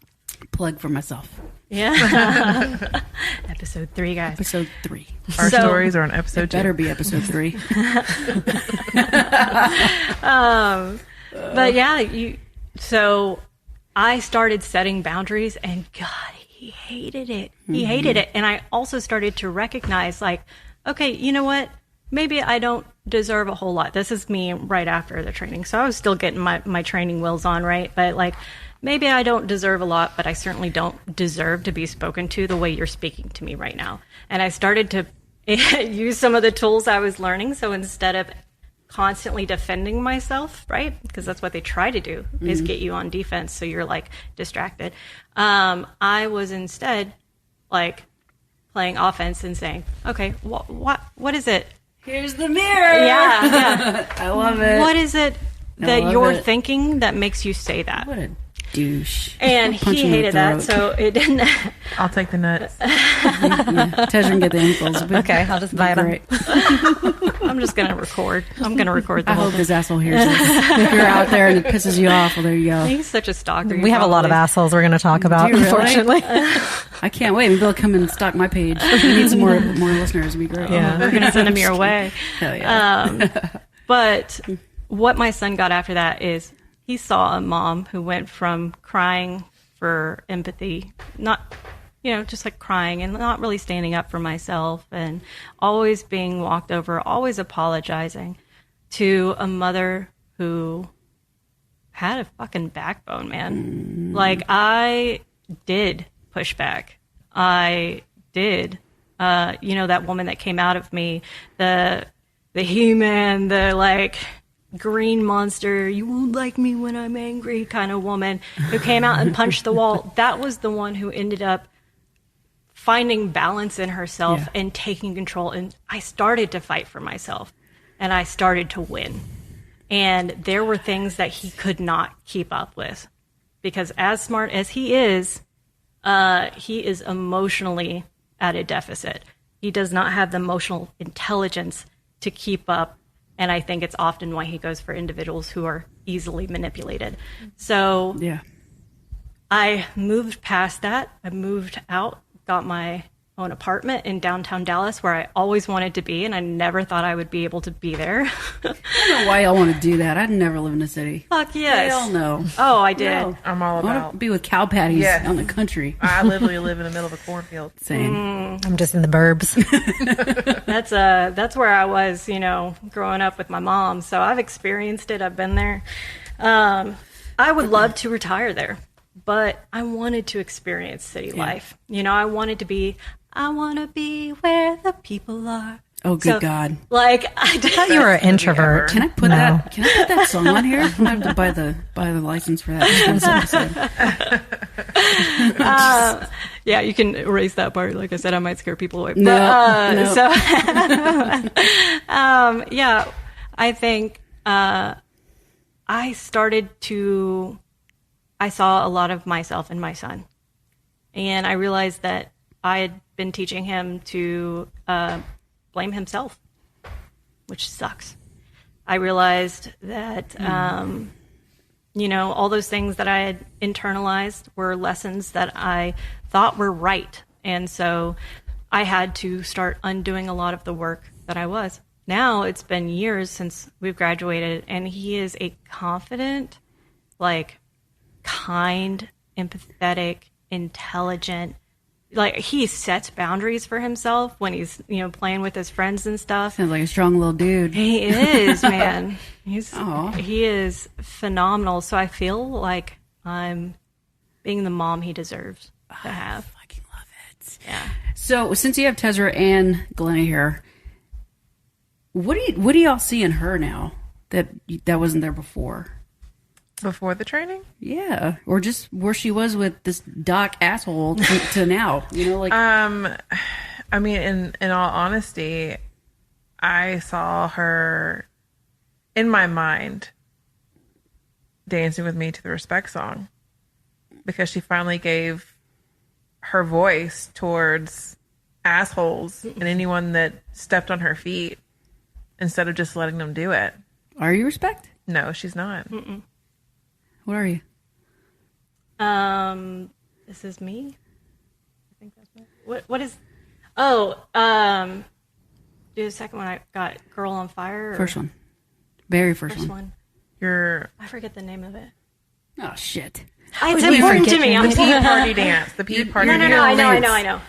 Plug for myself. Yeah. Episode 3, guys. Episode 3. Our stories are on episode 2. Better be episode 3. But yeah, so I started setting boundaries, and God, he hated it. He hated it. And I also started to recognize, okay, you know what? Maybe I don't deserve a whole lot. This is me right after the training. So I was still getting my training wheels on, right? But maybe I don't deserve a lot, but I certainly don't deserve to be spoken to the way you're speaking to me right now. And I started to use some of the tools I was learning. So instead of constantly defending myself, right? Because that's what they try to do, is get you on defense so you're distracted. I was instead playing offense and saying, okay, what is it? Here's the mirror. Yeah. I love it. What is it that you're thinking that makes you say that? What a douche. And he hated that, so it didn't. I'll take the nuts. Tezra can get the ankles. Okay, I'll just buy them. I'm just going to record. I'm going to record the I whole hope thing. this asshole hears this. If you're out there and it pisses you off, well, there you go. He's such a stalker. We have a lot of assholes we're going to talk about, Do you really? unfortunately. I can't wait. Maybe they'll come and stalk my page. We need some more listeners. It'd be great. Yeah. We're going to send him your way. Hell yeah. But what my son got after that is he saw a mom who went from crying for empathy, not, just crying and not really standing up for myself and always being walked over, always apologizing, to a mother who had a fucking backbone, man. I did push back. I did. That woman that came out of me, the He-Man, the green monster, you won't like me when I'm angry kind of woman who came out and punched the wall. That was the one who ended up finding balance in herself and taking control. And I started to fight for myself, and I started to win. And there were things that he could not keep up with, because as smart as he is emotionally at a deficit. He does not have the emotional intelligence to keep up. And I think it's often why he goes for individuals who are easily manipulated. So Yeah. I moved past that. I moved out, got my own apartment in downtown Dallas where I always wanted to be, and I never thought I would be able to be there. I don't know why y'all want to do that. I'd never live in a city. Fuck yes. Hell no. Oh, I did. No. I'm all I want about. to be with cow patties Yes. on the country. I literally live in the middle of a cornfield. Same. I'm just in the burbs. That's where I was, growing up with my mom. So I've experienced it. I've been there. I would love to retire there, but I wanted to experience city life. I want to be where the people are. Oh, good God. Like, I thought you were an introvert. Can I put that song on here? I have to buy the license for that. Yeah, you can erase that part. Like I said, I might scare people away. No. So, yeah, I think I saw a lot of myself in my son. And I realized that I had been teaching him to blame himself, which sucks. I realized that, all those things that I had internalized were lessons that I thought were right. And so I had to start undoing a lot of the work that I was. Now it's been years since we've graduated, and he is a confident, kind, empathetic, intelligent, he sets boundaries for himself when he's, playing with his friends and stuff. Sounds like a strong little dude. He is, man. He is phenomenal. So I feel like I'm being the mom he deserves to have. I fucking love it. Yeah. So since you have Tezra and Glena here, what do y'all see in her now that wasn't there before? Before the training? Yeah, or just where she was with this doc asshole to now. I mean, in all honesty, I saw her in my mind dancing with me to the Respect song because she finally gave her voice towards assholes and anyone that stepped on her feet instead of just letting them do it. Are you Respect? No, she's not. Mm-mm. What are you? This is me. I think that's what is. Oh, do the second one. I got Girl on Fire. First one, very first one. one. I forget the name of it. Oh shit! It's important to me. The Pee Party Dance. The Pee Party Dance. No. I know.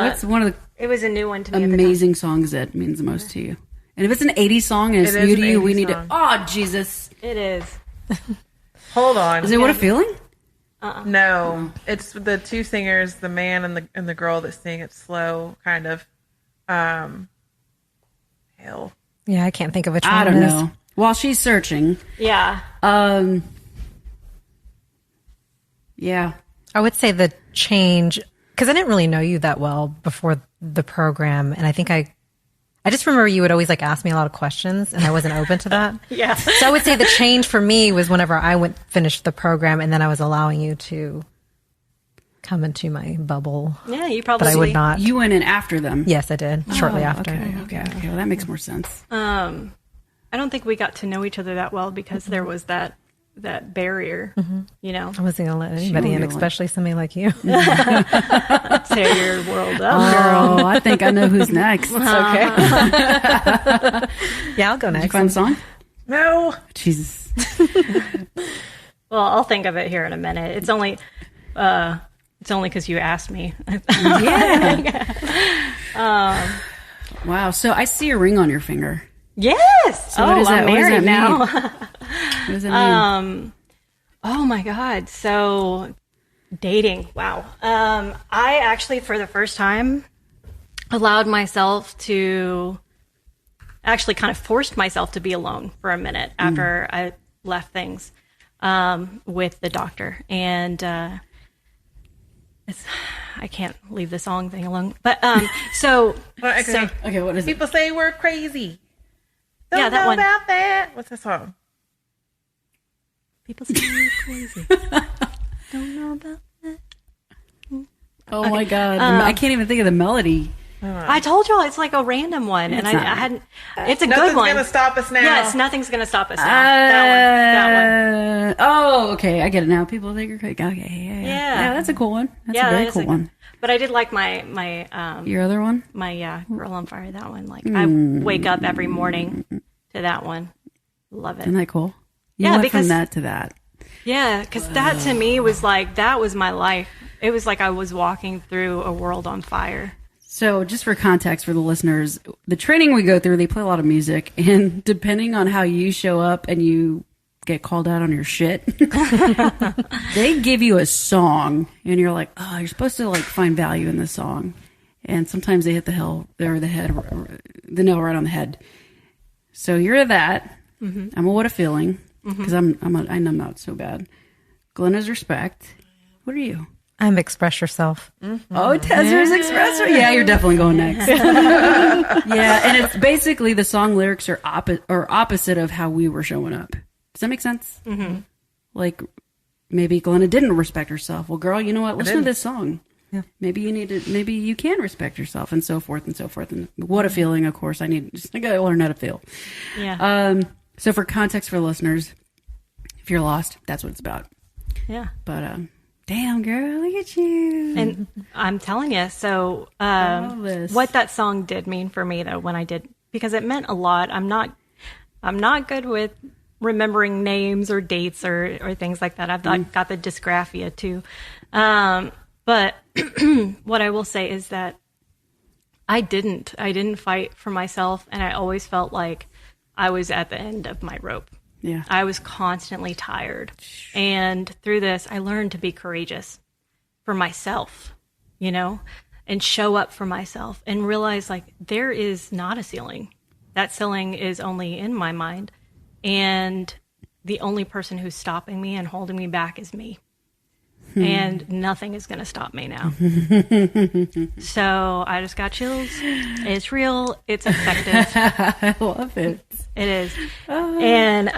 What's one of the It was a new one to me. amazing songs that means the most to you? And if it's an 80s song and it's new to you, we need to. Oh Jesus! It is. Hold on. Is it What a Feeling? No, it's the two singers, the man and the girl that sing it slow, kind of. Hell. Yeah, I can't think of which one I don't it is. know. While she's searching, Yeah. yeah. I would say the change, because I didn't really know you that well before the program, and I think I just remember you would always ask me a lot of questions, and I wasn't open to that. Yeah. So I would say the change for me was whenever I finished the program, and then I was allowing you to come into my bubble. Yeah, you probably. But I would not. You went in after them. Yes, I did. Shortly after. Okay. Well, that makes more sense. I don't think we got to know each other that well because there was that barrier. I wasn't going to let anybody in, especially somebody like you. Tear your world up, Oh, I think I know who's next. Okay. Yeah, I'll go next. Did you find a song? No. Jesus. Well, I'll think of it here in a minute. It's only because you asked me. Yeah. Wow. So I see a ring on your finger. Yes. So what does I'm that- what does married that now. What does that mean? Oh my God. So dating. Wow. I actually, for the first time, allowed myself to actually kind of forced myself to be alone for a minute after I left things with the doctor. And I can't leave the song thing alone. But so Okay, what is it? People say we're crazy. Don't Yeah, that know one. about that. What's that song? people say you're crazy. Don't know about that. Oh my God. I can't even think of the melody. I told y'all it's like a random one, and I hadn't. It's a good Nothing's one. gonna stop us now. Yes, nothing's gonna stop us now. That one. Oh, okay. I get it now. People think you're crazy. Okay, yeah. Yeah. That's a cool one. That's Yeah, a that very is cool one. But I did like my Your other one? my Girl on Fire, that one. Like I wake up every morning to that one. Love it. Isn't that cool? You Yeah, went because from that to that. Yeah, because that to me was like, that was my life. It was like I was walking through a world on fire. So just for context for the listeners, the training we go through, they play a lot of music, and depending on how you show up and you get called out on your shit, they give you a song and you're like, oh, you're supposed to like find value in this song. And sometimes they hit the nail right on the head. So you're that. Mm-hmm. I'm a What a Feeling, because I numb out so bad. Glena's Respect. What are you? I'm Express Yourself. Mm-hmm. Oh, Tezra's Express. Yeah, you're definitely going next. Yeah, and it's basically the song lyrics are opposite of how we were showing up. Does that make sense? Mm-hmm. Like maybe Glena didn't respect herself. Well, girl, you know what? Listen to this song. Yeah. Maybe you can respect yourself, and so forth and so forth. And What a Feeling, of course. I gotta learn how to feel. Yeah. So for context for listeners, if you're lost, that's what it's about. Yeah. But damn, girl, look at you. And I'm telling you, so what that song did mean for me, though, when I did, because it meant a lot. I'm not good with remembering names or dates or things like that. I've got the dysgraphia too. But what I will say is that I didn't fight for myself, and I always felt like I was at the end of my rope. Yeah. I was constantly tired. And through this, I learned to be courageous for myself, and show up for myself and realize like there is not a ceiling. That ceiling is only in my mind. And the only person who's stopping me and holding me back is me. And nothing is going to stop me now. So I just got chills. It's real. It's effective. I love it. It is. And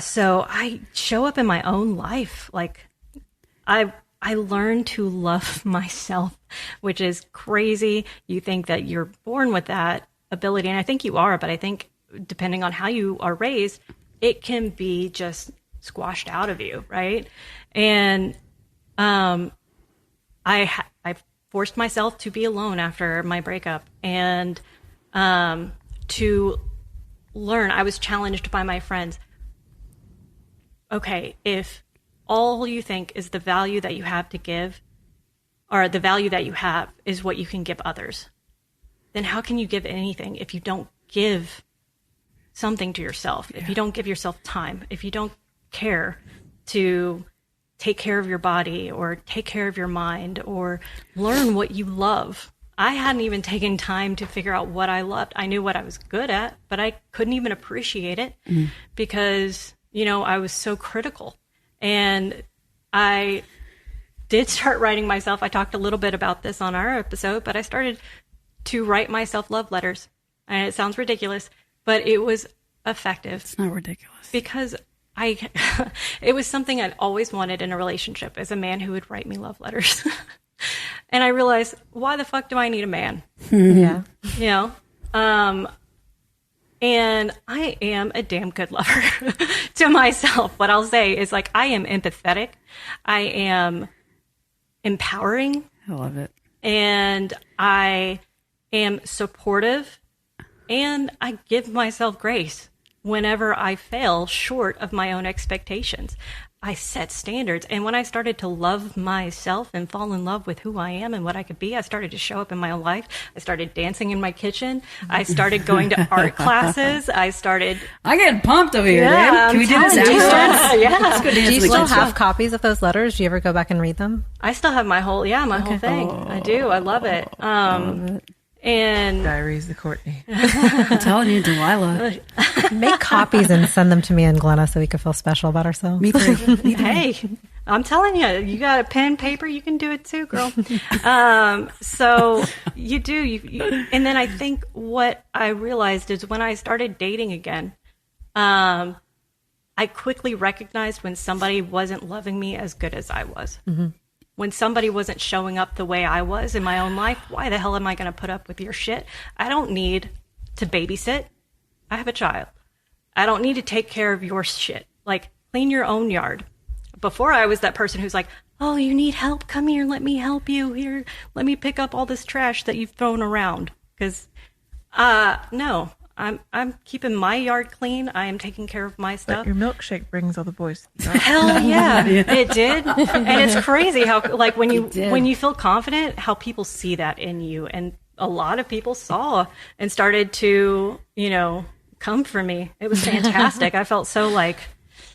so I show up in my own life. Like I learned to love myself, which is crazy. You think that you're born with that ability, and I think you are, but I think depending on how you are raised, it can be just squashed out of you, right? And I forced myself to be alone after my breakup, and to learn. I was challenged by my friends. Okay, if all you think is the value that you have to give, or the value that you have is what you can give others, then how can you give anything if you don't give something to yourself? If you don't give yourself time, if you don't care to take care of your body or take care of your mind or learn what you love. I hadn't even taken time to figure out what I loved. I knew what I was good at, but I couldn't even appreciate it because, I was so critical. And I did start writing myself. I talked a little bit about this on our episode, but I started to write myself love letters. And it sounds ridiculous, but it was effective. It's not ridiculous. Because it was something I'd always wanted in a relationship, as a man who would write me love letters. And I realized, why the fuck do I need a man? Yeah. And I am a damn good lover to myself. What I'll say is like, I am empathetic. I am empowering. I love it. And I am supportive. And I give myself grace whenever I fail short of my own expectations. I set standards. And when I started to love myself and fall in love with who I am and what I could be, I started to show up in my own life. I started dancing in my kitchen. I started going to art classes. I get pumped over here, man. Can we do this afterwards? Yeah. Let's go dance. Do you still have copies of those letters? Do you ever go back and read them? I still have my whole thing. I do. I love it. And Diaries of Courtney. I'm telling you, Delilah. Make copies and send them to me and Glena so we can feel special about ourselves. Me too. Hey, I'm telling you, you got a pen, paper, you can do it too, girl. So you do. And then I think what I realized is when I started dating again, I quickly recognized when somebody wasn't loving me as good as I was. Mm-hmm. When somebody wasn't showing up the way I was in my own life, why the hell am I going to put up with your shit? I don't need to babysit. I have a child. I don't need to take care of your shit. Like, clean your own yard. Before I was that person who's like, oh, you need help? Come here. Let me help you. Here, let me pick up all this trash that you've thrown around. Because, no, I'm keeping my yard clean. I am taking care of my But stuff. your milkshake brings all the boys. Hell yeah, it did. And it's crazy how, like, when you feel confident, how people see that in you. And a lot of people saw and started to, come for me. It was fantastic. I felt so, like,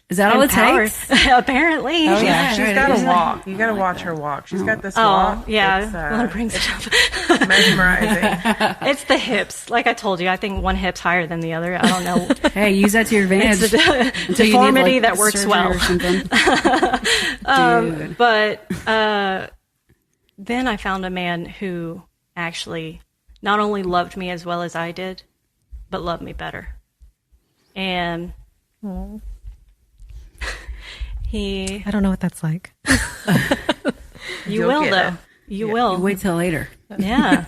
Is that all it empowered. takes? Apparently. Oh, yeah. She's got Right. to walk. You got to watch her walk. She's got this Oh, walk. yeah. It's, Well, it brings it up. mesmerizing. It's the hips. Like I told you, I think one hip's higher than the other. I don't know. Hey, use that to your advantage. It's a until you deformity need, like, that works surgery well. or something. Dude. But then I found a man who actually not only loved me as well as I did, but loved me better. And he... I don't know what that's like. You You'll will, get though. it. You will. You wait till later. Yeah.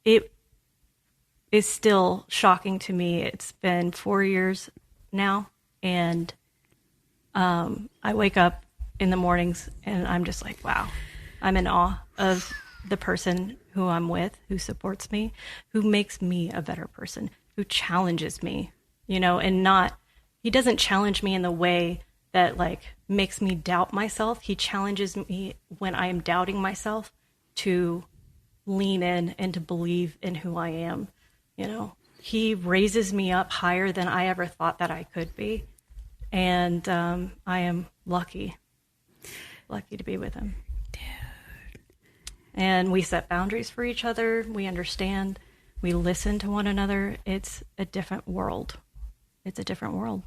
It is still shocking to me. It's been 4 years now, and I wake up in the mornings and I'm just like, wow, I'm in awe of the person who I'm with, who supports me, who makes me a better person, who challenges me, and he doesn't challenge me in the way that, like, makes me doubt myself. He challenges me when I am doubting myself to lean in and to believe in who I am. He raises me up higher than I ever thought that I could be. And I am lucky to be with him. Dude. And we set boundaries for each other. We understand. We listen to one another. It's a different world. It's a different world.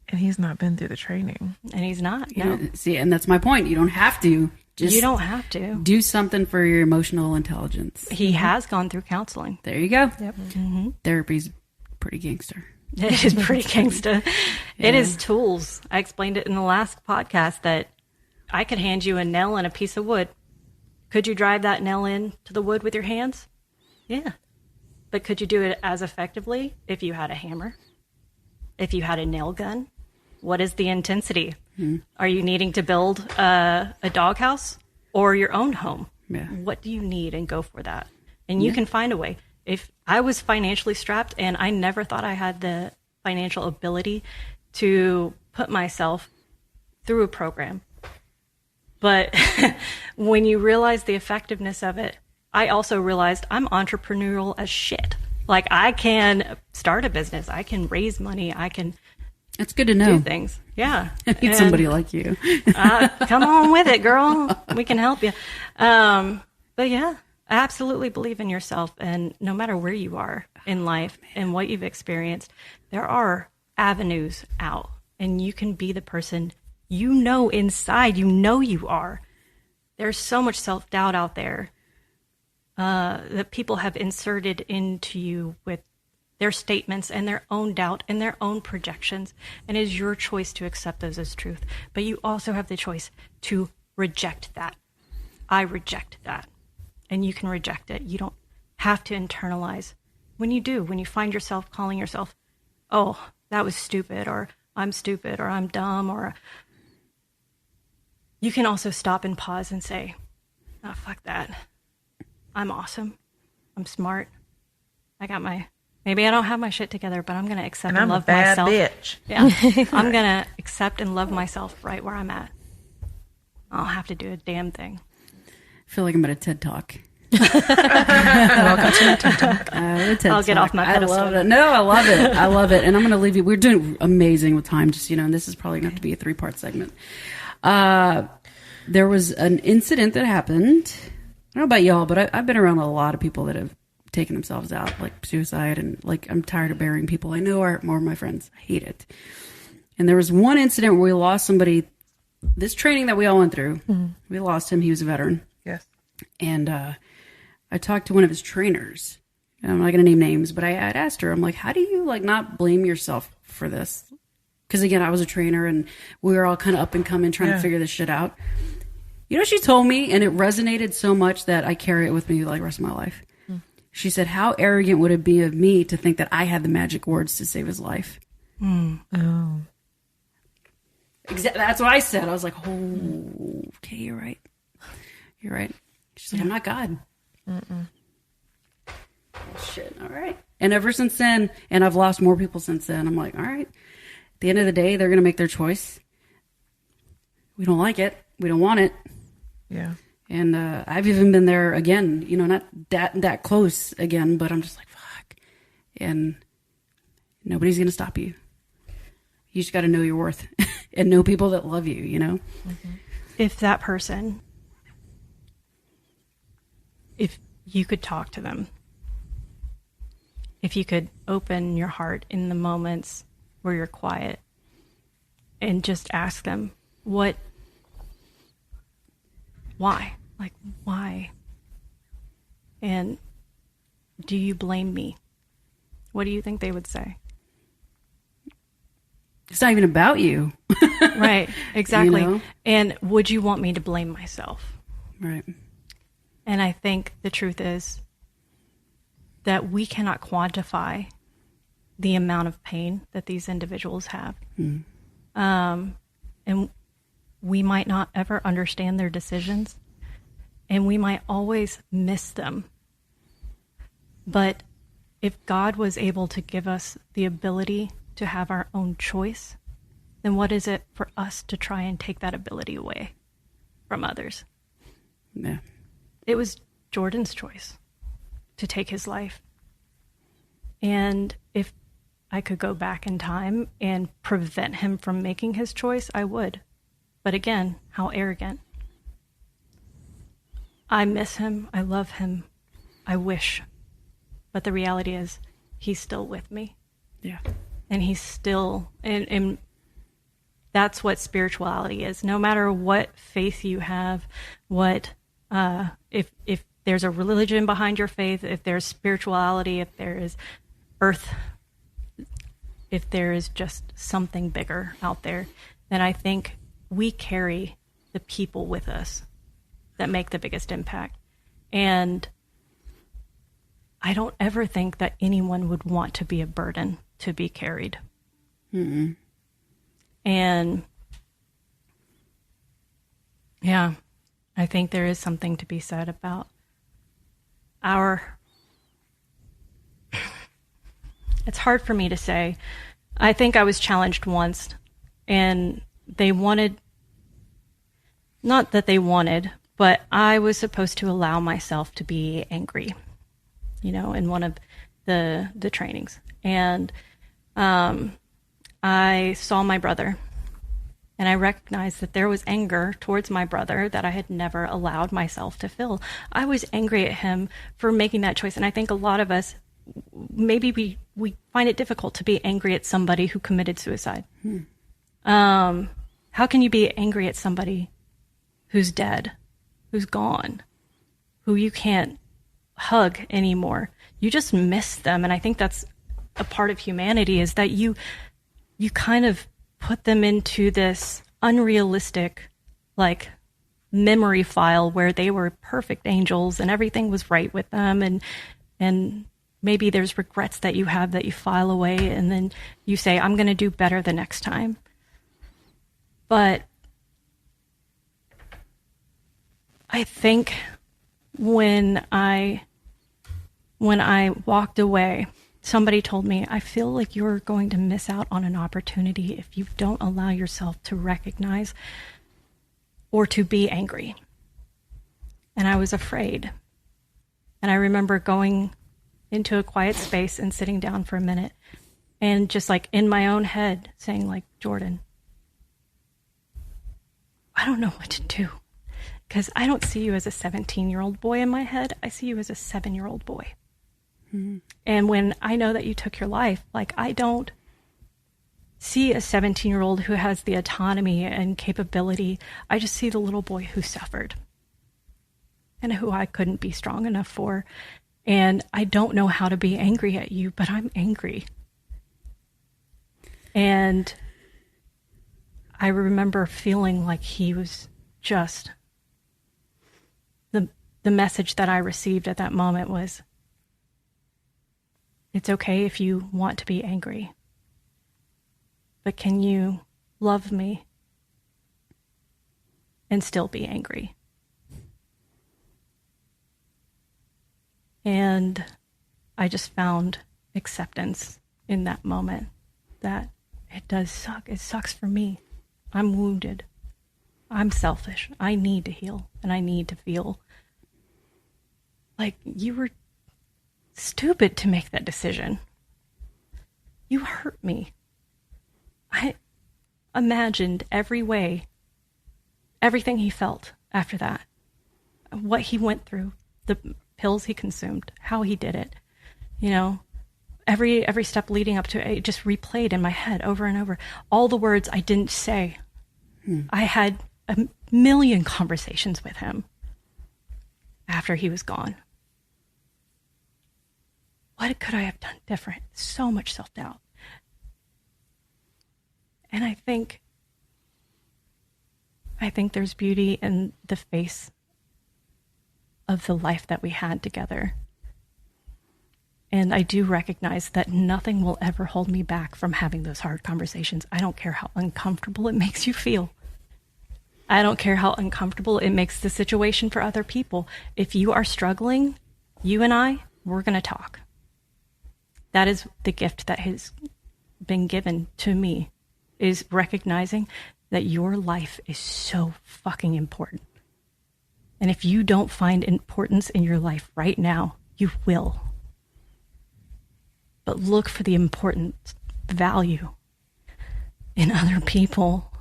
And he's not been through the training. And he's not. You No. know, see, and that's my point. You don't have to. Just You don't have to. do something for your emotional intelligence. He has gone through counseling. There you go. Yep. Therapy's pretty gangster. It is pretty gangsta. It is tools. I explained it in the last podcast that I could hand you a nail and a piece of wood. Could you drive that nail into the wood with your hands? Yeah. But could you do it as effectively if you had a hammer? If you had a nail gun? What is the intensity? Are you needing to build a doghouse or your own home? Yeah. What do you need, and go for that. And you can find a way. If I was financially strapped and I never thought I had the financial ability to put myself through a program, but when you realize the effectiveness of it, I also realized I'm entrepreneurial as shit. Like, I can start a business, I can raise money, I can That's good to know. do things. Yeah. I need somebody like you. Come on with it, girl. We can help you. But yeah, I absolutely believe in yourself. And no matter where you are in life and what you've experienced, there are avenues out, and you can be the person inside, you are. There's so much self-doubt out there that people have inserted into you with their statements and their own doubt and their own projections. And it is your choice to accept those as truth. But you also have the choice to reject that. I reject that. And you can reject it. You don't have to internalize. When you find yourself calling yourself, oh, that was stupid, or I'm dumb, or you can also stop and pause and say, oh, fuck that. I'm awesome. I'm smart. Maybe I don't have my shit together, but I'm going to accept and love myself. I'm a bad bitch. Yeah. I'm going to accept and love myself right where I'm at. I don't have to do a damn thing. I feel like I'm at a TED Talk. Welcome to my TED Talk. I'll get off my pedestal. I love it. No, I love it. I love it. And I'm going to leave you. We're doing amazing with time. Just, and this is probably going to have to be a 3-part segment. There was an incident that happened. I don't know about y'all, but I've been around a lot of people that have taken themselves out, like suicide, and like, I'm tired of burying people I know are more of my friends. I hate it. And there was one incident where we lost somebody. This training that we all went through, we lost him. He was a veteran. Yes. And I talked to one of his trainers. I'm not going to name names, but I'd asked her, I'm like, how do you not blame yourself for this? Because again, I was a trainer and we were all kind of up and coming trying to figure this shit out. She told me, and it resonated so much that I carry it with me the rest of my life. She said, how arrogant would it be of me to think that I had the magic words to save his life? Oh. That's what I said. I was like, oh, okay, you're right. You're right. She's like, I'm not God. Oh, shit. All right. And ever since then, and I've lost more people since then, I'm like, all right. At the end of the day, they're going to make their choice. We don't like it. We don't want it. Yeah. And I've even been there again, not that close again, but I'm just like, fuck. And nobody's going to stop you. You just got to know your worth and know people that love you, Mm-hmm. If that person, if you could talk to them, if you could open your heart in the moments where you're quiet and just ask them, why? Like, why? And do you blame me? What do you think they would say? It's not even about you. Right, exactly. And would you want me to blame myself? Right. And I think the truth is that we cannot quantify the amount of pain that these individuals have. And we might not ever understand their decisions, and we might always miss them. But if God was able to give us the ability to have our own choice, then what is it for us to try and take that ability away from others? Yeah. It was Jordan's choice to take his life. And if I could go back in time and prevent him from making his choice, I would. But again, how arrogant. I miss him. I love him. I wish. But the reality is, he's still with me. Yeah. And he's still, and that's what spirituality is. No matter what faith you have, if there's a religion behind your faith, if there's spirituality, if there is earth, if there is just something bigger out there, then I think we carry the people with us that make the biggest impact. And I don't ever think that anyone would want to be a burden to be carried. Mm-mm. And yeah, I think there is something to be said about it's hard for me to say. I think I was challenged once, and not that they wanted, but I was supposed to allow myself to be angry, in one of the trainings. And I saw my brother, and I recognized that there was anger towards my brother that I had never allowed myself to feel. I was angry at him for making that choice. And I think a lot of us, maybe we find it difficult to be angry at somebody who committed suicide. How can you be angry at somebody who's dead, who's gone, who you can't hug anymore? You just miss them. And I think that's a part of humanity, is that you kind of put them into this unrealistic, memory file where they were perfect angels and everything was right with them. And maybe there's regrets that you have that you file away, and then you say, I'm going to do better the next time. But I think when I walked away, somebody told me, I feel like you're going to miss out on an opportunity if you don't allow yourself to recognize or to be angry. And I was afraid. And I remember going into a quiet space and sitting down for a minute and just in my own head saying Jordan, I don't know what to do, because I don't see you as a 17-year-old boy in my head. I see you as a 7-year-old boy. Mm-hmm. And when I know that you took your life, I don't see a 17-year-old who has the autonomy and capability. I just see the little boy who suffered and who I couldn't be strong enough for. And I don't know how to be angry at you, but I'm angry. And I remember feeling like he was just, the message that I received at that moment was, it's okay if you want to be angry, but can you love me and still be angry. And I just found acceptance in that moment that it does suck. It sucks for me. I'm wounded. I'm selfish. I need to heal, and I need to feel like you were stupid to make that decision. You hurt me. I imagined every way, everything he felt after that, what he went through, the pills he consumed, how he did it, every step leading up to it, it just replayed in my head over and over. All the words I didn't say. I had a million conversations with him after he was gone. What could I have done different? So much self-doubt. And I think there's beauty in the face of the life that we had together. And I do recognize that nothing will ever hold me back from having those hard conversations. I don't care how uncomfortable it makes you feel. I don't care how uncomfortable it makes the situation for other people. If you are struggling, you and I, we're going to talk. That is the gift that has been given to me, is recognizing that your life is so fucking important. And if you don't find importance in your life right now, you will. But look for the important value in other people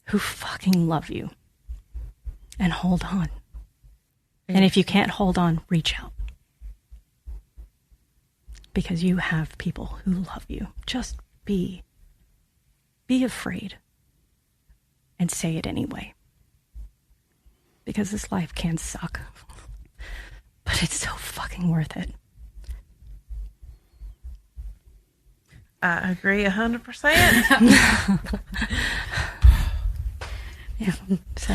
who fucking love you. And hold on. And if you can't hold on, reach out. Because you have people who love you. Just be afraid and say it anyway. Because this life can suck. But it's so fucking worth it. I agree 100%. Yeah. So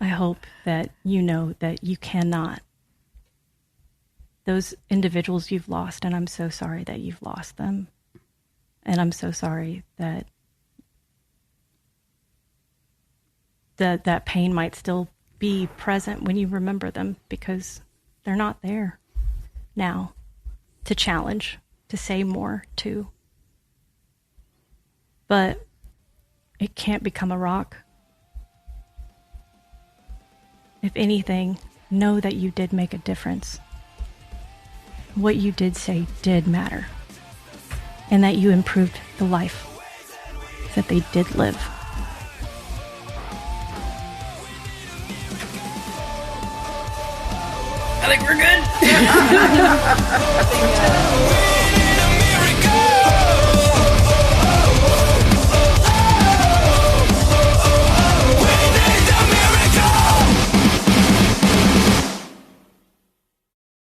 I hope that you know that you cannot. Those individuals you've lost, and I'm so sorry that you've lost them. And I'm so sorry that that pain might still be present when you remember them, because they're not there now to challenge, to say more to. But it can't become a rock. If anything, know that you did make a difference. What you did say did matter. And that you improved the life that they did live. I think we're good.